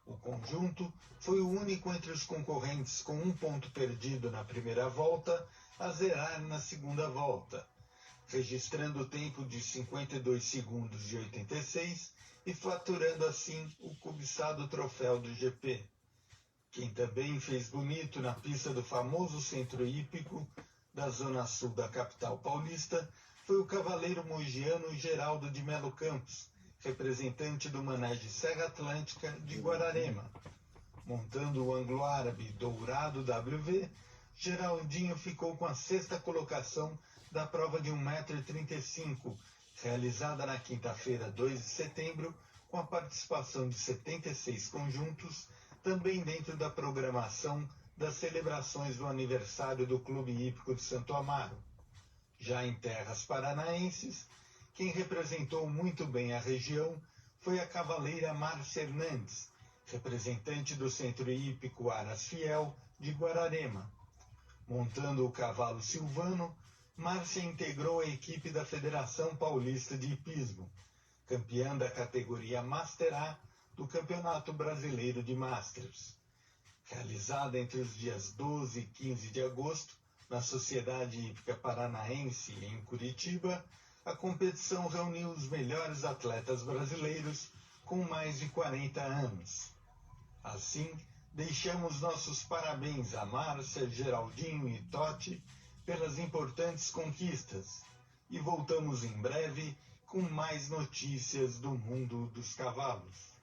O conjunto foi o único entre os concorrentes com 1 ponto perdido na primeira volta a zerar na segunda volta, registrando o tempo de 52 segundos de 86 e faturando assim o cobiçado troféu do GP. Quem também fez bonito na pista do famoso centro hípico da zona sul da capital paulista foi o cavaleiro mogiano Geraldo de Melo Campos, representante do Manege Serra Atlântica de Guararema. Montando o anglo-árabe Dourado WV, Geraldinho ficou com a 6ª colocação da prova de 1,35 m, realizada na quinta-feira, 2 de setembro, com a participação de 76 conjuntos, também dentro da programação das celebrações do aniversário do Clube Hípico de Santo Amaro. Já em terras paranaenses, quem representou muito bem a região foi a cavaleira Márcia Hernandes, representante do Centro Hípico Aras Fiel de Guararema. Montando o cavalo Silvano, Márcia integrou a equipe da Federação Paulista de Hipismo, campeã da categoria Master A do Campeonato Brasileiro de Masters. Realizada entre os dias 12 e 15 de agosto, na Sociedade Hípica Paranaense, em Curitiba, a competição reuniu os melhores atletas brasileiros com mais de 40 anos. Assim, deixamos nossos parabéns a Márcia, Geraldinho e Totti pelas importantes conquistas e voltamos em breve com mais notícias do mundo dos cavalos.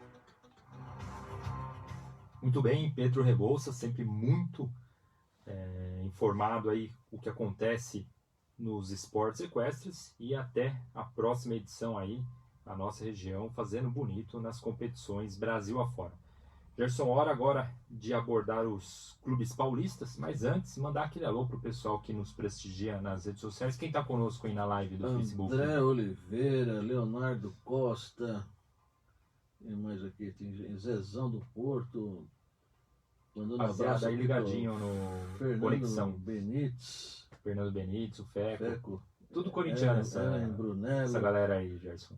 Muito bem, Pedro Rebouças, sempre muito informado aí o que acontece nos esportes equestres, e até a próxima edição aí, na nossa região, fazendo bonito nas competições Brasil afora. Gerson, hora agora de abordar os clubes paulistas, mas antes, mandar aquele alô pro pessoal que nos prestigia nas redes sociais. Quem tá conosco aí na live do Facebook? André Oliveira, Leonardo Costa, tem mais aqui, tem Zezão do Porto, mandando um abraço aí ligadinho no Fernando Conexão. Benítez, Fernando Benítez, o Feco. Feco, Tudo corintiano Ellen Brunello, essa galera aí, Gerson.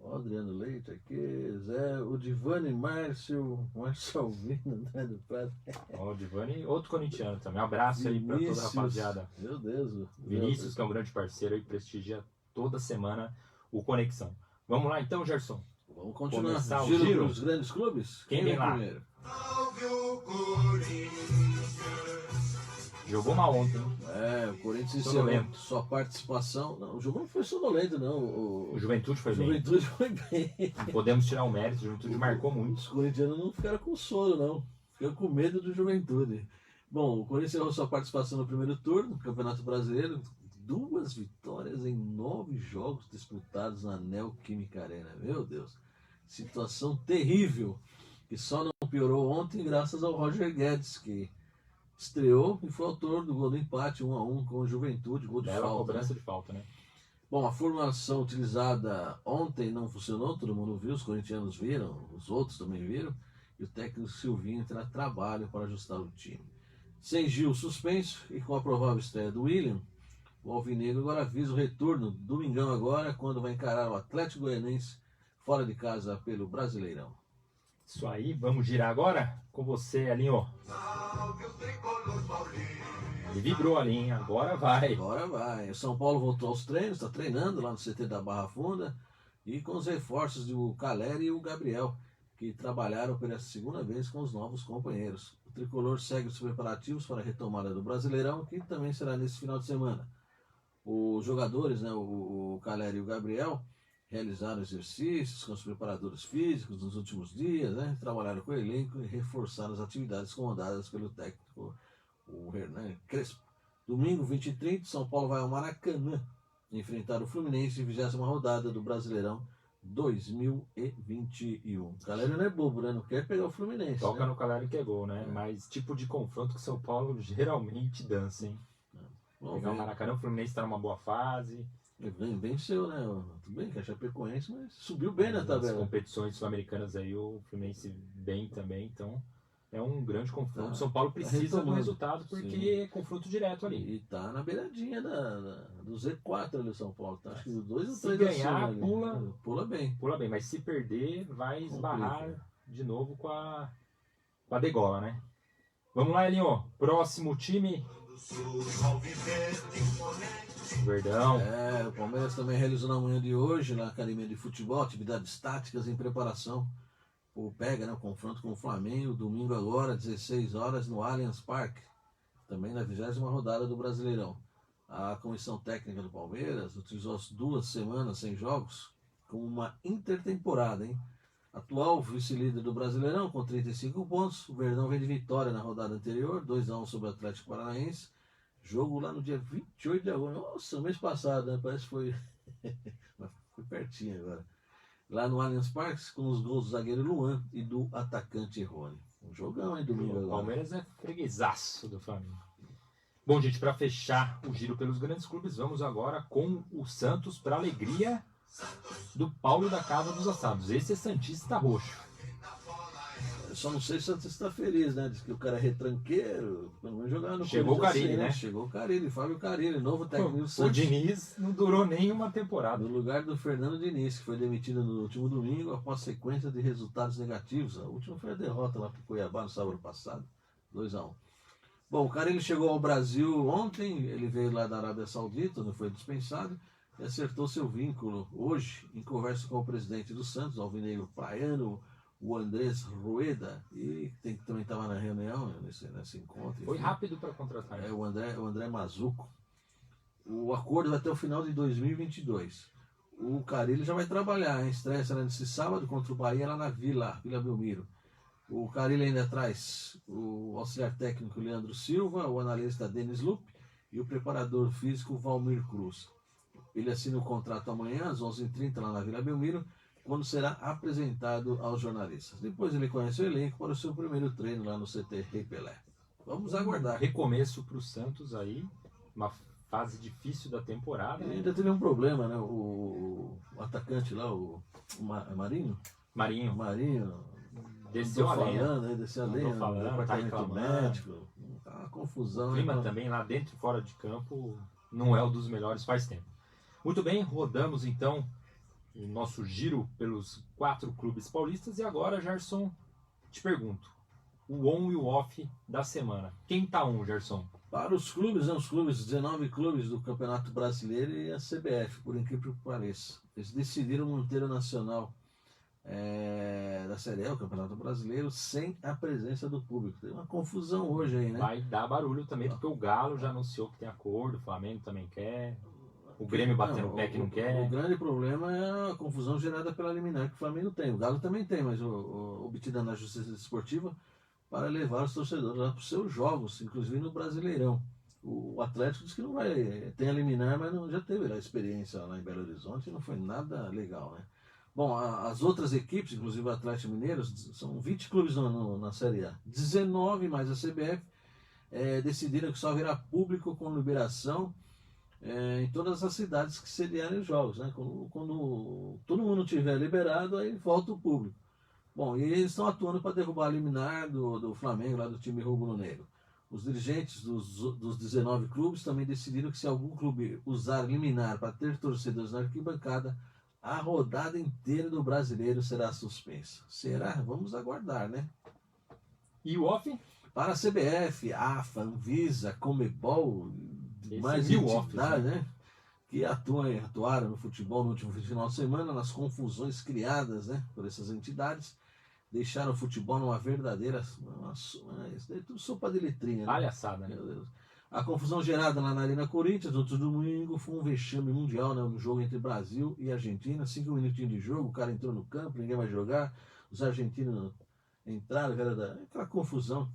o Adriano Leite aqui, Zé, o Divani Márcio Alvino, André do Prado. Ó, o Divani, outro corintiano também. Um abraço aí pra toda a Vinícius, rapaziada. Meu Deus. Vinícius, que é um grande parceiro aí, prestigia toda semana o Conexão. Vamos lá então, Gerson? Vamos continuar. Começar o Giro giro? dos grandes clubes? Quem vem lá? primeiro? Jogou mal ontem, hein? O Corinthians Sonolento. encerrou sua participação. Não, o jogo não foi sonolento, não. O Juventude foi bem. Juventude foi bem. Não podemos tirar o mérito, o Juventude marcou muito. Os corintianos não ficaram com sono, não. Ficaram com medo do Juventude. Bom, o Corinthians encerrou sua participação no primeiro turno do Campeonato Brasileiro. 2 vitórias em 9 jogos disputados na Neoquímica Arena. Meu Deus. Situação terrível. Que só não piorou ontem graças ao Roger Guedes, que estreou e foi autor do gol do empate 1-1 com o Juventude, gol de Bela falta. cobrança Né? de falta, né? Bom, a formação utilizada ontem não funcionou, todo mundo viu, os corintianos viram, os outros também viram, e o técnico Silvinho terá trabalho para ajustar o time. Sem Gil suspenso e com a provável estreia do William, o Alvinegro agora avisa o retorno, domingão agora, quando vai encarar o Atlético Goianiense fora de casa pelo Brasileirão. Isso aí, vamos girar agora com você, Alinho. Ele vibrou ali, hein? Agora vai. Agora vai. O São Paulo voltou aos treinos, está treinando lá no CT da Barra Funda e com os reforços do Caleri e o Gabriel, que trabalharam pela segunda vez com os novos companheiros. O tricolor segue os preparativos para a retomada do Brasileirão, que também será nesse final de semana. Os jogadores, né, o Caleri e o Gabriel, realizaram exercícios com os preparadores físicos nos últimos dias, né, trabalharam com o elenco e reforçaram as atividades comandadas pelo técnico o Hernan Crespo. Domingo, 20 e 30, São Paulo vai ao Maracanã enfrentar o Fluminense em 20ª rodada do Brasileirão 2021. O galera não é bobo, né? Não quer pegar o Fluminense. Toca né? no Caleri que é gol, né? Mas tipo de confronto que o São Paulo geralmente dança, hein? Vamos Pegar o ver. Maracanã, o Fluminense tá numa boa fase. Venceu, né? Tudo bem que é Chapecoense, mas subiu bem na Nas tabela. competições sul-americanas aí, o Fluminense bem também, então é um grande confronto. Tá. O São Paulo precisa do retomando. resultado porque é confronto direto ali. E tá na beiradinha do Z4 ali o São Paulo. Tá? Acho que 2 ou Se 3 ganhar, pula bem. Pula bem, mas se perder, vai esbarrar Complica. de novo com a degola, né? Vamos lá, Elinho. Próximo time. Verdão. O Palmeiras também realizou na manhã de hoje, na Academia de Futebol, atividades táticas em preparação. Pega, né, o confronto com o Flamengo, domingo agora, 16 horas, no Allianz Parque. Também na 20ª rodada do Brasileirão. A comissão técnica do Palmeiras utilizou as 2 semanas sem jogos como uma intertemporada, hein? Atual vice-líder do Brasileirão com 35 pontos. O Verdão vem de vitória na rodada anterior, 2-1 sobre o Atlético Paranaense. Jogo lá no dia 28 de agosto. Nossa, mês passado, né? Parece que foi. Mas foi pertinho agora. Lá no Allianz Parque, com os gols do zagueiro Luan e do atacante Rony. Um jogão, hein, domingo O agora. Palmeiras é freguesaço do Flamengo. Bom, gente, para fechar o giro pelos grandes clubes, vamos agora com o Santos, para alegria do Paulo da Casa dos Assados. Esse é Santista roxo. Eu só não sei se o Santos está feliz, né? Diz que o cara é retranqueiro, pelo menos jogar no Chegou o Corinthians Carille, né? Chegou o Carille, Fábio Carille, novo técnico do O Santos. Diniz não durou nem uma temporada. No lugar do Fernando Diniz, que foi demitido no último domingo após sequência de resultados negativos. A última foi a derrota lá para o Cuiabá no sábado passado, 2-1. Bom, o Carille chegou ao Brasil ontem, ele veio lá da Arábia Saudita, onde foi dispensado, e acertou seu vínculo hoje em conversa com o presidente do Santos, alvinegro praiano, o Andrés Rueda, e também estava na reunião, nesse encontro. Foi enfim. rápido para contratar. O André Mazuco. O acordo vai até o final de 2022. O Carille já vai trabalhar, hein? Estreia será nesse sábado contra o Bahia lá na Vila Belmiro. O Carille ainda traz o auxiliar técnico Leandro Silva, o analista Denis Lupe e o preparador físico Valmir Cruz. Ele assina o contrato amanhã às 11h30 lá na Vila Belmiro, quando será apresentado aos jornalistas. Depois ele conhece o elenco para o seu primeiro treino lá no CT Rei Pelé. Vamos aguardar. Recomeço para o Santos aí, uma fase difícil da temporada. Ele ainda teve um problema, né? O atacante lá, o Marinho. Desceu a lenha. Desceu a lenha. Falando, tá reclamando. Médico. Tá uma confusão. O clima né? também lá dentro e fora de campo não é um dos melhores faz tempo. Muito bem, rodamos então o nosso giro pelos 4 clubes paulistas e agora, Gerson, te pergunto, o on e o off da semana. Quem tá on, Gerson? Para os clubes, os clubes, 19 clubes do Campeonato Brasileiro e a CBF, por incrível que pareça. Eles decidiram manter o Nacional da Série A, o Campeonato Brasileiro, sem a presença do público. Tem uma confusão hoje aí, né? Vai dar barulho também, porque o Galo já anunciou que tem acordo, o Flamengo também quer, o Grêmio batendo o pé que não quer. O grande problema é a confusão gerada pela liminar que o Flamengo tem. O Galo também tem, mas obtida na Justiça Desportiva para levar os torcedores lá para os seus jogos, inclusive no Brasileirão. O Atlético diz que não vai, tem a liminar, mas não, já teve a experiência lá em Belo Horizonte e não foi nada legal, né? Bom, as outras equipes, inclusive o Atlético Mineiro, são 20 clubes na Série A. 19 mais a CBF decidiram que só haverá público com liberação em todas as cidades que sediarem os jogos, né? Quando todo mundo tiver liberado, aí volta o público. Bom, e eles estão atuando para derrubar a liminar do Flamengo, lá do time rubro-negro. Os dirigentes dos 19 clubes também decidiram que se algum clube usar liminar para ter torcedores na arquibancada, a rodada inteira do Brasileiro será suspensa. Será? Vamos aguardar, né? E o off? Para a CBF, AFA, Anvisa, Comebol, mais entidades, né? Que atuaram no futebol no último final de semana, nas confusões criadas, né, por essas entidades, deixaram o futebol numa verdadeira isso é tudo sopa de letrinha, né? Palhaçada, né? Meu Deus. A confusão gerada lá na Arena Corinthians, outro domingo, foi um vexame mundial, né, no jogo entre Brasil e Argentina. 5 minutinhos de jogo, o cara entrou no campo, ninguém vai jogar, os argentinos entraram, aquela confusão.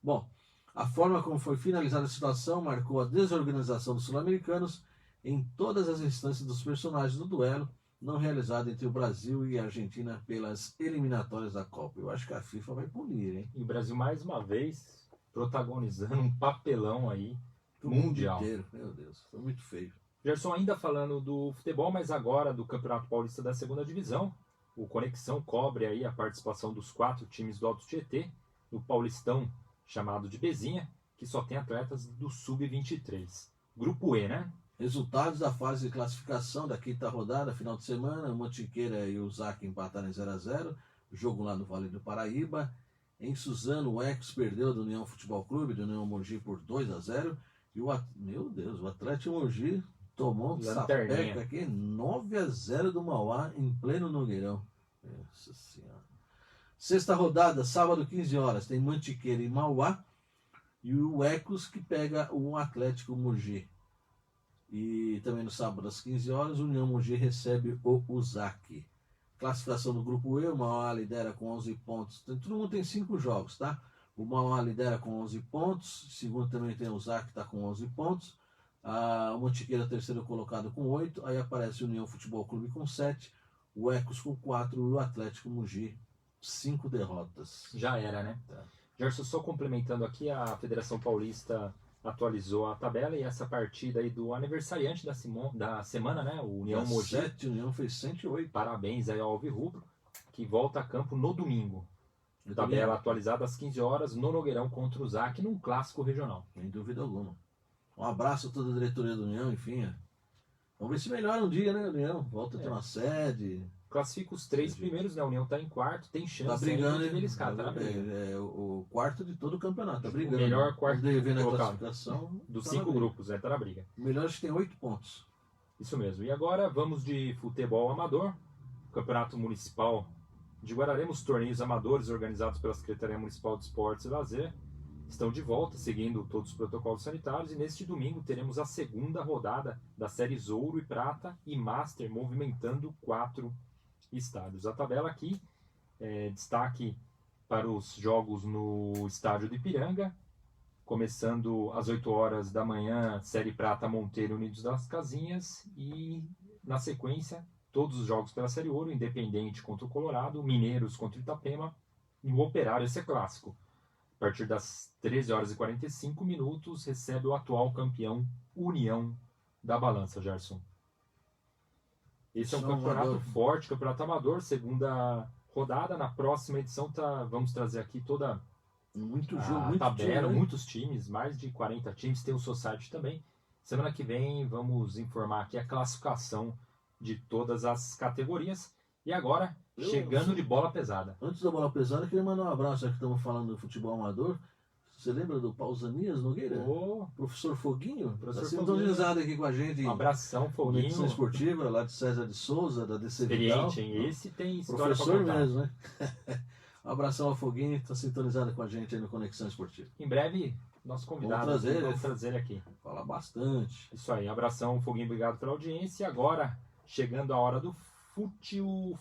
Bom, a forma como foi finalizada a situação marcou a desorganização dos sul-americanos em todas as instâncias dos personagens do duelo não realizado entre o Brasil e a Argentina pelas eliminatórias da Copa. Eu acho que a FIFA vai punir, hein? E o Brasil, mais uma vez, protagonizando um papelão aí Pro mundial. mundo inteiro. Meu Deus, foi muito feio. Gerson, ainda falando do futebol, mas agora do Campeonato Paulista da Segunda Divisão, o Conexão cobre aí a participação dos 4 times do Alto Tietê, no Paulistão chamado de Bezinha, que só tem atletas do Sub-23. Grupo E, né? Resultados da fase de classificação da quinta rodada, final de semana, o Mantiqueira e o ZAC empataram em 0x0, jogo lá no Vale do Paraíba. Em Suzano, o Ecos perdeu do União Futebol Clube, do União Mogi por 2x0. E meu Deus, o Atlético Mogi tomou um sapeca aqui, 9x0 do Mauá em pleno Nogueirão. Nossa Senhora. Sexta rodada, sábado 15 horas, tem Mantiqueira e Mauá. E o Ecos que pega o Atlético Mogi. E também no sábado às 15 horas, o União Mogi recebe o USAC. Classificação do grupo E, o Mauá lidera com 11 pontos. Todo mundo tem 5 jogos, tá? O Mauá lidera com 11 pontos. Segundo também tem o USAC, que está com 11 pontos. O Mantiqueira, terceiro colocado, com 8. Aí aparece o União Futebol Clube com 7. O Ecos com 4 e o Atlético Mogi 5 derrotas. Já era, né? Tá. Gerson, só complementando aqui, a Federação Paulista atualizou a tabela e essa partida aí do aniversariante da semana, né? O União Mogi. 7, União fez 108. Parabéns aí ao Alvirrubro, que volta a campo no domingo. Tabela atualizada às 15 horas no Nogueirão contra o ZAC, num clássico regional. Sem dúvida alguma. Um abraço a toda a diretoria do União, enfim. Vamos ver se melhora um dia, né, União? Volta a ter uma sede. Classifica os 3 primeiros, né? A União tá em quarto, tem chance. Tá brigando, de beliscar, tá na briga. É o quarto de todo o campeonato, tá brigando. O melhor quarto na colocado classificação dos tá 5 grupos, né? Tá na briga. O melhor acho que tem 8 pontos. Isso mesmo. E agora vamos de futebol amador. O Campeonato Municipal de Guararema, os torneios amadores organizados pela Secretaria Municipal de Esportes e Lazer estão de volta, seguindo todos os protocolos sanitários, e neste domingo teremos a segunda rodada das séries Ouro e Prata e Master, movimentando 4 estádios. A tabela aqui, destaque para os jogos no estádio do Ipiranga, começando às 8 horas da manhã, Série Prata Monteiro Unidos das Casinhas, e na sequência, todos os jogos pela Série Ouro, Independente contra o Colorado, Mineiros contra o Itapema e o Operário, esse é clássico. A partir das 13 horas e 45 minutos, recebe o atual campeão União da Balança, Gerson. Esse é um campeonato forte, campeonato amador, segunda rodada. Na próxima edição vamos trazer aqui toda muito a jogo, muito tabela, time, né? muitos times, mais de 40 times, tem o Society também. Semana que vem vamos informar aqui a classificação de todas as categorias. E agora, chegando de bola pesada. Antes da bola pesada, eu queria mandar um abraço, já que estamos falando do futebol amador. Você lembra do Pausanias Nogueira? Professor Foguinho? Professor Está Foguinho. aqui com a gente. Um abração, Foguinho. Conexão Esportiva, lá de César de Souza, da DC Vital. Experiente, hein? Esse tem história Professor pra contar. mesmo, né? Um abração ao Foguinho, está sintonizado com a gente aí no Conexão Esportiva. Em breve, nosso convidado vamos trazer ele aqui. Fala bastante. Isso aí, abração, Foguinho, obrigado pela audiência. E agora, chegando a hora do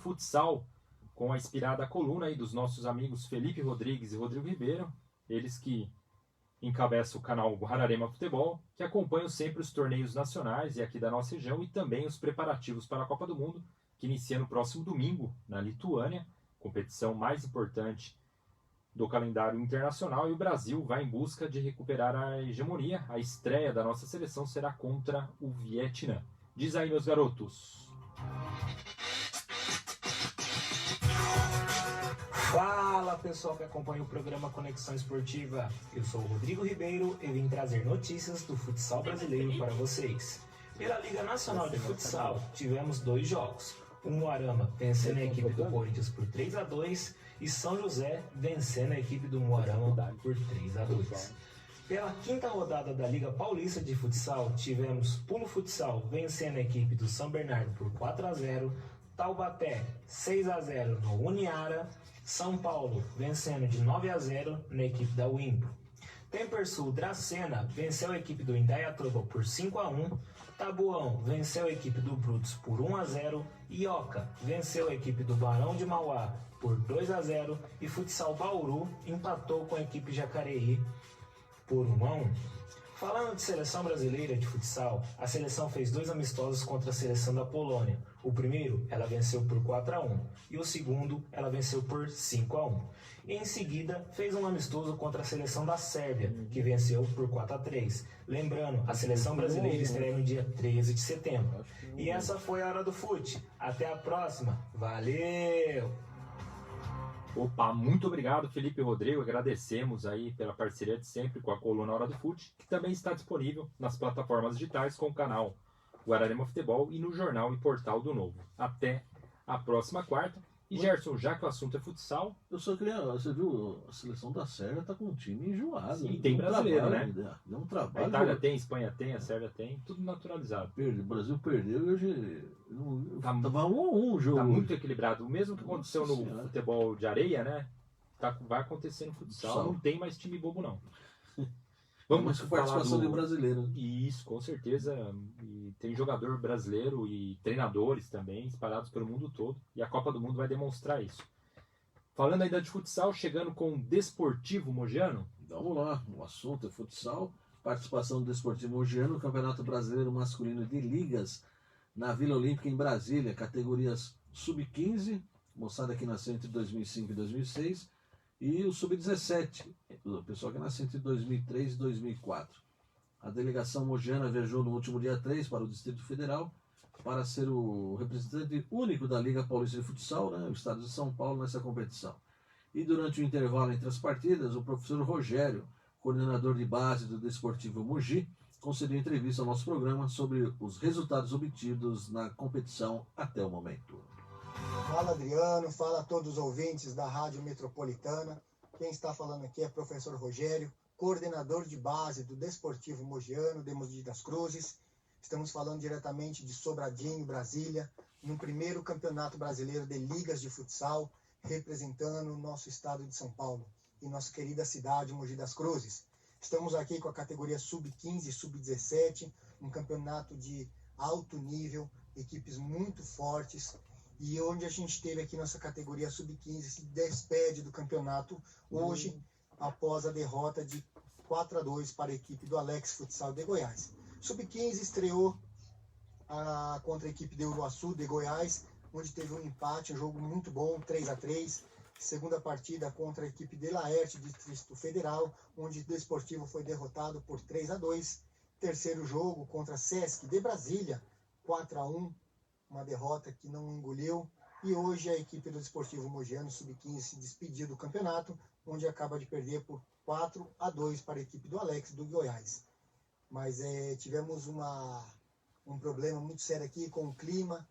futsal, com a inspirada coluna aí dos nossos amigos Felipe Rodrigues e Rodrigo Ribeiro, eles que encabeçam o canal Guararema Futebol, que acompanham sempre os torneios nacionais e aqui da nossa região e também os preparativos para a Copa do Mundo, que inicia no próximo domingo na Lituânia, competição mais importante do calendário internacional, e o Brasil vai em busca de recuperar a hegemonia. A estreia da nossa seleção será contra o Vietnã. Diz aí, meus garotos. Fala pessoal que acompanha o programa Conexão Esportiva, eu sou o Rodrigo Ribeiro e vim trazer notícias do futsal brasileiro para vocês. Pela Liga Nacional de Futsal, tivemos 2 jogos. O Moarama vencendo a equipe do Corinthians por 3-2 e São José vencendo a equipe do Moarama por 3-2. Pela 5ª rodada da Liga Paulista de Futsal, tivemos Pulo Futsal vencendo a equipe do São Bernardo por 4-0, Taubaté 6-0 no Uniara, São Paulo vencendo de 9-0 na equipe da Wimbo. Tempersul Dracena venceu a equipe do Indaiatuba por 5-1, Tabuão venceu a equipe do Brutus por 1-0, Ioca venceu a equipe do Barão de Mauá por 2-0 e Futsal Bauru empatou com a equipe Jacareí por 1-1. Falando de seleção brasileira de futsal, a seleção fez 2 amistosos contra a seleção da Polônia. O primeiro, ela venceu por 4-1 e o segundo, ela venceu por 5-1. E em seguida, fez um amistoso contra a seleção da Sérvia, que venceu por 4-3. Lembrando, a seleção brasileira estreia no dia 13 de setembro. E essa foi a Hora do Fute. Até a próxima. Valeu! Opa, muito obrigado, Felipe e Rodrigo. Agradecemos aí pela parceria de sempre com a coluna Hora do Fute, que também está disponível nas plataformas digitais com o canal Guararema Futebol e no jornal e portal do Novo. Até a próxima quarta. E Gerson, já que o assunto é futsal... Eu só queria... Você viu, a seleção da Sérvia tá com um time enjoado. Sim, tem brasileiro, trabalho, né? Deu um trabalho. A Itália tem, a Espanha tem, a Sérvia tem, tudo naturalizado. O Brasil perdeu e hoje... Tava 1-1 o jogo. Tá muito equilibrado. O mesmo que aconteceu no futebol de areia, né? Vai acontecer no futsal. Não tem mais time bobo, não. Vamos com participação de brasileiro. Isso, com certeza. E tem jogador brasileiro e treinadores também espalhados pelo mundo todo. E a Copa do Mundo vai demonstrar isso. Falando ainda de futsal, chegando com o Desportivo Mogiano. Vamos lá, o assunto é futsal. Participação do Desportivo Mogiano no Campeonato Brasileiro Masculino de Ligas na Vila Olímpica em Brasília. Categorias Sub-15, moçada que nasceu entre 2005 e 2006. E o Sub-17, o pessoal que nasceu entre 2003 e 2004. A delegação mogiana viajou no último dia 3 para o Distrito Federal para ser o representante único da Liga Paulista de Futsal, né, o estado de São Paulo, nessa competição. E durante o intervalo entre as partidas, o professor Rogério, coordenador de base do Desportivo Mogi, concedeu entrevista ao nosso programa sobre os resultados obtidos na competição até o momento. Fala Adriano, fala a todos os ouvintes da Rádio Metropolitana. Quem está falando aqui é o professor Rogério, coordenador de base do Desportivo Mogiano de Mogi das Cruzes. Estamos falando diretamente de Sobradinho, Brasília, no primeiro campeonato brasileiro de ligas de futsal, representando o nosso estado de São Paulo e nossa querida cidade, Mogi das Cruzes. Estamos aqui com a categoria Sub-15 e Sub-17, um campeonato de alto nível, equipes muito fortes, e onde a gente teve aqui nossa categoria Sub-15 se despede do campeonato hoje, após a derrota de 4-2 para a equipe do Alex Futsal de Goiás. Sub-15 estreou contra a equipe de Uruaçu de Goiás, onde teve um empate, um jogo muito bom, 3-3. Segunda partida contra a equipe de Laerte, Distrito Federal, onde o Desportivo foi derrotado por 3-2. Terceiro jogo contra a Sesc de Brasília, 4-1, uma derrota que não engoliu. E hoje a equipe do Desportivo Mogiano, Sub-15, se despediu do campeonato, onde acaba de perder por 4-2 para a equipe do Alex do Goiás. Mas tivemos um problema muito sério aqui com o clima.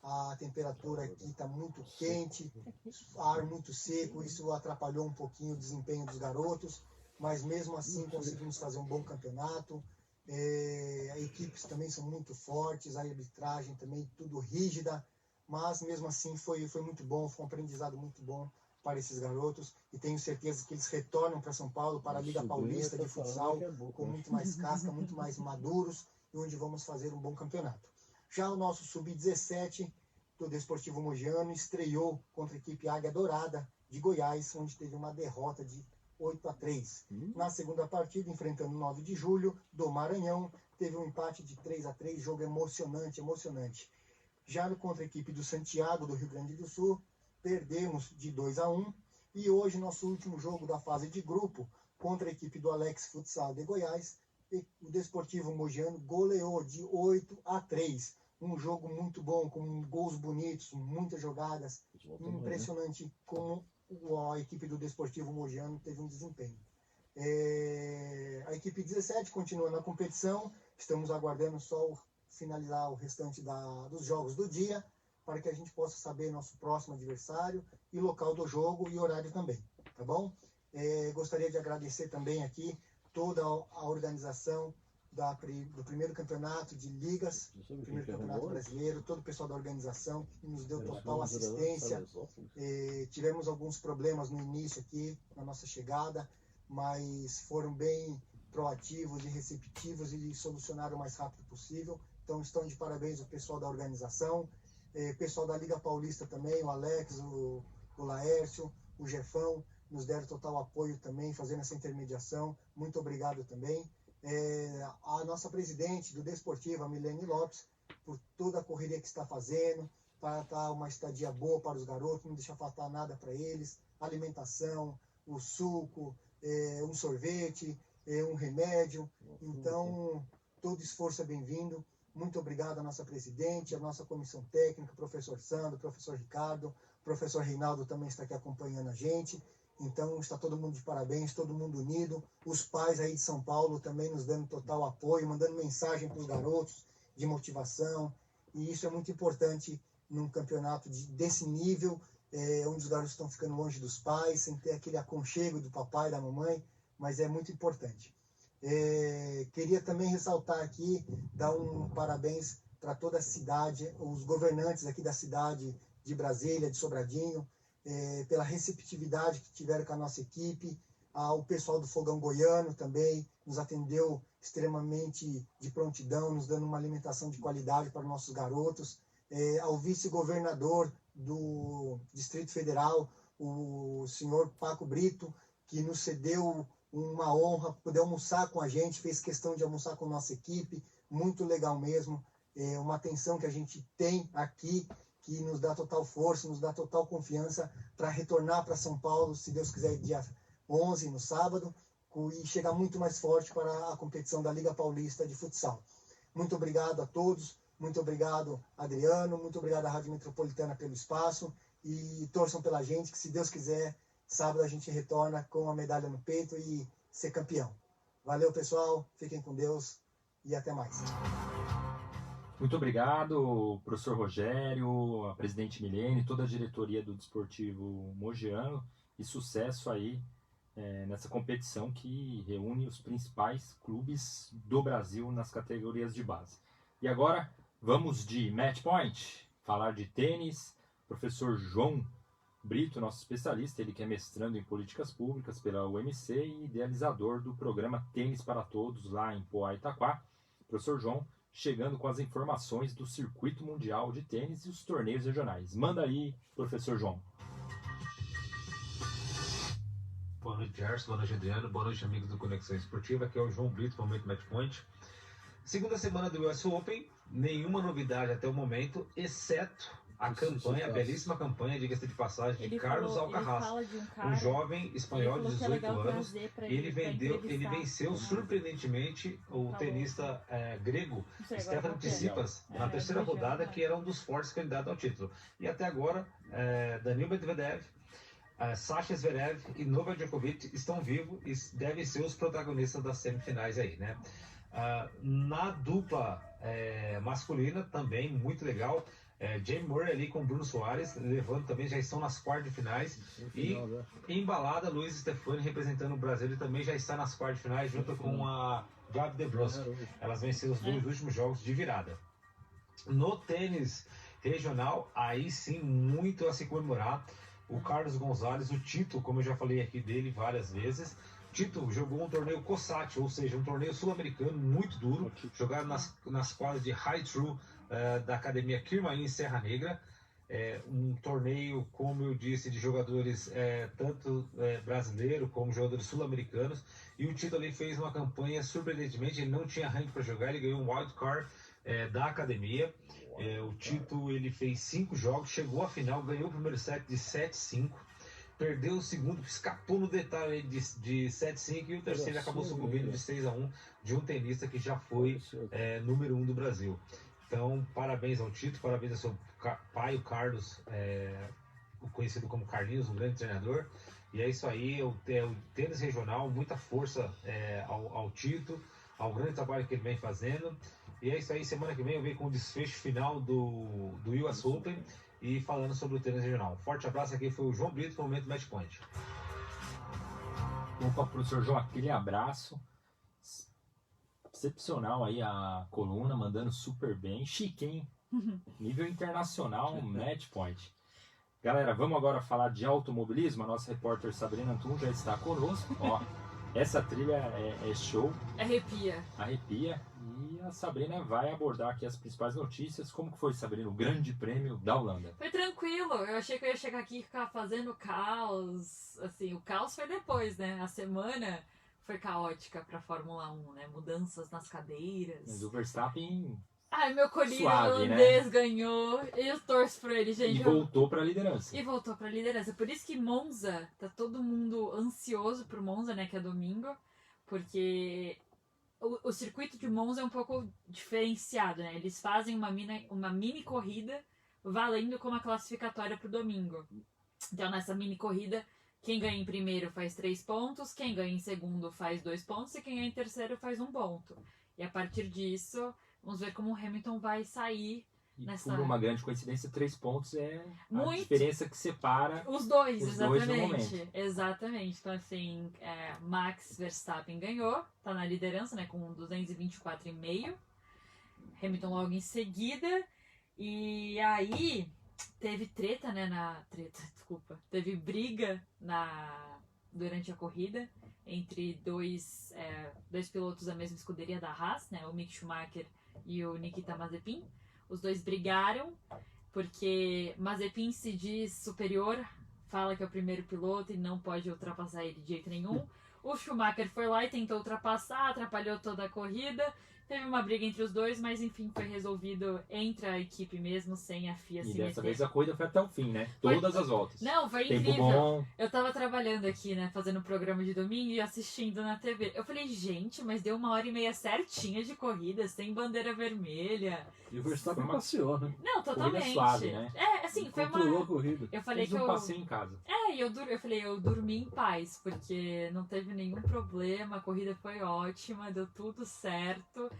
A temperatura aqui está muito quente, ar muito seco, isso atrapalhou um pouquinho o desempenho dos garotos, mas mesmo assim conseguimos fazer um bom campeonato. As equipes também são muito fortes, a arbitragem também tudo rígida, mas mesmo assim foi muito bom, foi um aprendizado muito bom para esses garotos, e tenho certeza que eles retornam para São Paulo, para a Liga Paulista de Futsal, com muito mais casca, muito mais maduros, e onde vamos fazer um bom campeonato. Já o nosso Sub-17 do Desportivo Mogiano estreou contra a equipe Águia Dourada de Goiás, onde teve uma derrota de 8-3. Na segunda partida, enfrentando o 9 de julho do Maranhão, teve um empate de 3-3, jogo emocionante. Já contra a equipe do Santiago, do Rio Grande do Sul, perdemos de 2-1. E hoje, nosso último jogo da fase de grupo, contra a equipe do Alex Futsal de Goiás, o Desportivo Mogiano goleou de 8-3. Um jogo muito bom, com gols bonitos, muitas jogadas. Impressionante como a equipe do Desportivo Mogiano teve um desempenho. A equipe 17 continua na competição. Estamos aguardando só finalizar o restante dos jogos do dia, para que a gente possa saber nosso próximo adversário e local do jogo e horário também, tá bom? Gostaria de agradecer também aqui toda a organização do primeiro campeonato de ligas, primeiro campeonato brasileiro, todo o pessoal da organização que nos deu total assistência. Tivemos alguns problemas no início aqui, na nossa chegada, mas foram bem proativos e receptivos e solucionaram o mais rápido possível. Então estão de parabéns o pessoal da organização, pessoal da Liga Paulista também, o Alex, o Laércio, o Jefão, nos deram total apoio também, fazendo essa intermediação. Muito obrigado também. A nossa presidente do Desportivo, a Milene Lopes, por toda a correria que está fazendo, para dar uma estadia boa para os garotos, não deixar faltar nada para eles, alimentação, o suco, um sorvete, um remédio. Então, todo esforço é bem-vindo. Muito obrigado à nossa presidente, à nossa comissão técnica, professor Sandro, professor Ricardo, professor Reinaldo também está aqui acompanhando a gente. Então, está todo mundo de parabéns, todo mundo unido. Os pais aí de São Paulo também nos dando total apoio, mandando mensagem para os garotos de motivação. E isso é muito importante num campeonato desse nível, onde os garotos estão ficando longe dos pais, sem ter aquele aconchego do papai e da mamãe, mas é muito importante. Queria também ressaltar aqui, dar um parabéns para toda a cidade, os governantes aqui da cidade de Brasília, de Sobradinho, pela receptividade que tiveram com a nossa equipe. O pessoal do Fogão Goiano também nos atendeu extremamente de prontidão, nos dando uma alimentação de qualidade para os nossos garotos. Ao vice-governador do Distrito Federal, o senhor Paco Brito, que nos cedeu uma honra poder almoçar com a gente, fez questão de almoçar com a nossa equipe, muito legal mesmo. Uma atenção que a gente tem aqui, que nos dá total força, nos dá total confiança para retornar para São Paulo, se Deus quiser, dia 11, no sábado, e chegar muito mais forte para a competição da Liga Paulista de Futsal. Muito obrigado a todos, muito obrigado, Adriano, muito obrigado à Rádio Metropolitana pelo espaço, e torçam pela gente, que se Deus quiser, sábado a gente retorna com a medalha no peito e ser campeão. Valeu, pessoal, fiquem com Deus e até mais. Muito obrigado, professor Rogério, a presidente Milene, toda a diretoria do Desportivo Mogiano, e sucesso aí nessa competição que reúne os principais clubes do Brasil nas categorias de base. E agora vamos de Match Point, falar de tênis. Professor João Brito, nosso especialista, ele que é mestrando em políticas públicas pela UMC e idealizador do programa Tênis para Todos lá em Poá, Itaquá. Professor João chegando com as informações do circuito mundial de tênis e os torneios regionais. Manda aí, professor João. Boa noite, Gerson. Boa noite, Adriano. Boa noite, amigos do Conexão Esportiva. Aqui é o João Brito, Momento Match Point. Segunda semana do US Open, nenhuma novidade até o momento, exceto a campanha, a belíssima campanha, diga-se de passagem, de Carlos Alcaraz, um jovem espanhol de 18 anos. Ele venceu surpreendentemente o tenista grego Stefanos Tsitsipas na terceira rodada, que era um dos fortes candidatos ao título. E até agora, Daniil Medvedev, Sasha Zverev e Novak Djokovic estão vivos e devem ser os protagonistas das semifinais aí, né? Na dupla masculina, também muito legal, Jamie Murray ali com Bruno Soares, levando também, já estão nas quartas de finais. E embalada, Luiz Stefani representando o Brasil, ele também já está nas quartas de finais, junto com a Gabi Debrowski. Elas venceram os dois últimos jogos de virada. No tênis regional, aí sim, muito a se comemorar. O Carlos Gonzalez, o Tito, como eu já falei aqui dele várias vezes, Tito jogou um torneio COSAT, ou seja, um torneio sul-americano muito duro, jogado nas quadras de High True da Academia Kirmain em Serra Negra. Um torneio, como eu disse, de jogadores tanto brasileiros como jogadores sul-americanos. E o Tito ali fez uma campanha surpreendentemente, ele não tinha ranking para jogar, ele ganhou um wild card da academia. O Tito ele fez 5 jogos, chegou à final, ganhou o primeiro set de 7-5. Perdeu o segundo, escapou no detalhe de 7-5 e o terceiro acabou sucumbindo de 6-1 de um tenista que já foi número 1 do Brasil. Então, parabéns ao Tito, parabéns ao seu pai, o Carlos, conhecido como Carlinhos, um grande treinador. E é isso aí, o tênis regional, muita força ao Tito, ao grande trabalho que ele vem fazendo. E é isso aí, semana que vem eu venho com o desfecho final do US Open e falando sobre o tênis regional. Forte abraço, aqui foi o João Brito, Momento Match Point. Opa, professor João, aquele abraço. Excepcional aí a coluna, mandando super bem. Chique, hein? Nível internacional, Match Point. Galera, vamos agora falar de automobilismo. A nossa repórter Sabrina Antum já está conosco. Ó, essa trilha é show. Arrepia. E a Sabrina vai abordar aqui as principais notícias. Como que foi, Sabrina, o grande prêmio da Holanda? Foi tranquilo. Eu achei que eu ia chegar aqui e ficar fazendo caos. Assim, o caos foi depois, né? A semana foi caótica pra Fórmula 1, né? Mudanças nas cadeiras. Mas o Verstappen... Ai, meu colírio suave, holandês, né? Ganhou. Eu torço por ele, gente. E voltou pra liderança. Por isso que Monza, tá todo mundo ansioso pro Monza, né? Que é domingo. Porque o circuito de Monza é um pouco diferenciado, né? Eles fazem uma mini corrida valendo como a classificatória pro domingo. Então, nessa mini corrida, quem ganha em primeiro faz 3 pontos, quem ganha em segundo faz 2 pontos e quem ganha em terceiro faz 1 ponto. E a partir disso, vamos ver como o Hamilton vai sair nessa... Por uma grande coincidência, 3 pontos é a Muito. diferença que separa Os dois, dois no momento. Exatamente. Então, assim, Max Verstappen ganhou, tá na liderança, né, com 224,5. Hamilton logo em seguida. E aí, teve treta, né, teve briga durante a corrida entre dois pilotos da mesma escuderia da Haas, né, o Mick Schumacher e o Nikita Mazepin. Os dois brigaram porque Mazepin se diz superior, fala que é o primeiro piloto e não pode ultrapassar ele de jeito nenhum. O Schumacher foi lá e tentou ultrapassar, atrapalhou toda a corrida. Teve uma briga entre os dois, mas enfim, foi resolvido entre a equipe mesmo, sem a FIA se meter. E dessa vez a corrida foi até o fim, né? Todas as voltas. Não, foi Tempo incrível. bom. Eu tava trabalhando aqui, né, fazendo um programa de domingo e assistindo na TV. Eu falei, gente, mas deu 1h30 certinha de corrida, sem bandeira vermelha. E o Verstappen passeou, né? Não, totalmente. Corrida suave, né? Assim, foi Controlou a corrida. Eu falei Fez que um passeio em casa. eu falei, eu dormi em paz, porque não teve nenhum problema, a corrida foi ótima, deu tudo certo.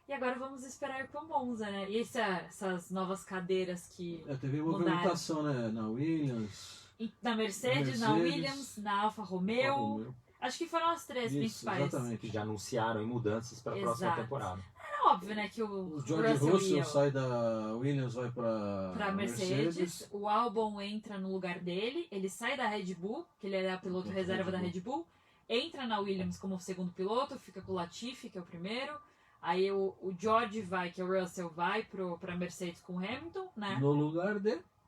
E agora vamos esperar pro Monza, né? E essas novas cadeiras que teve movimentação, né? Na Williams. Na Mercedes, na Williams, na Alfa Romeo. Acho que foram as 3 principais. Exatamente. Já anunciaram em mudanças para a próxima temporada. É óbvio, né, que o George Russell Russell ia sai da Williams, vai pra Mercedes, o Albon entra no lugar dele, ele sai da Red Bull, que ele era piloto reserva da Red Bull, entra na Williams como segundo piloto, fica com o Latifi, que é o primeiro. Aí o George vai, que é o Russell, vai pra Mercedes com o Hamilton, né?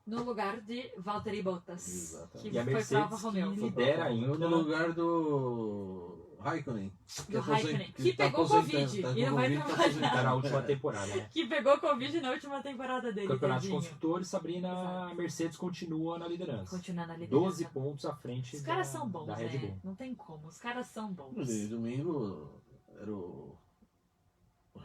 No lugar de Valtteri Bottas. Exatamente. Que E a foi Mercedes pra Alfa Romeo. que lidera ainda. No lugar do Raikkonen. Do Raikkonen, que tá pegou aposentando, Covid tá e não com vai Covid, tá trabalhar. Tá na aposentando. última temporada, né? Que pegou Covid na última temporada dele, Campeonato de tadinho. Construtores, Sabrina, a Mercedes continua na liderança. Continua na liderança. 12 pontos à frente Os caras são bons, da Red Bull. né? Não tem como, os caras são bons. E domingo era o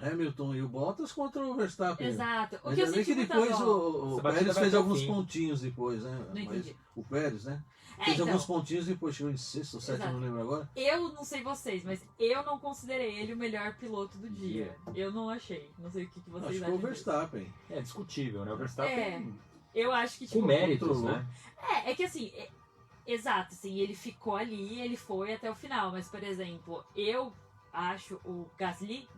Hamilton e o Bottas contra o Verstappen. Exato. O Mas que eu ainda bem senti que muita depois dó. o Essa batida Pérez vai fez até o alguns fim. pontinhos depois, né? Não Mas entendi. o Pérez, né? É, Fez então, alguns pontinhos e depois chegou em sexto ou sétimo, Exato. não lembro agora. eu não sei vocês, mas eu não considerei ele o melhor piloto do dia. Eu não achei. Não sei o que vocês Acho que foi acham o disso. Verstappen. É discutível, né? O Verstappen É. Eu acho que, tipo... com méritos, controlou. né? É que assim... exato, assim, ele ficou ali, ele foi até o final. Mas, por exemplo, eu acho o Gasly,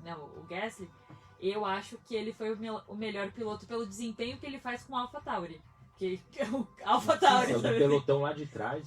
eu acho que ele foi o melhor piloto pelo desempenho que ele faz com o AlphaTauri. Que o AlphaTauri É o do também. pelotão lá de trás.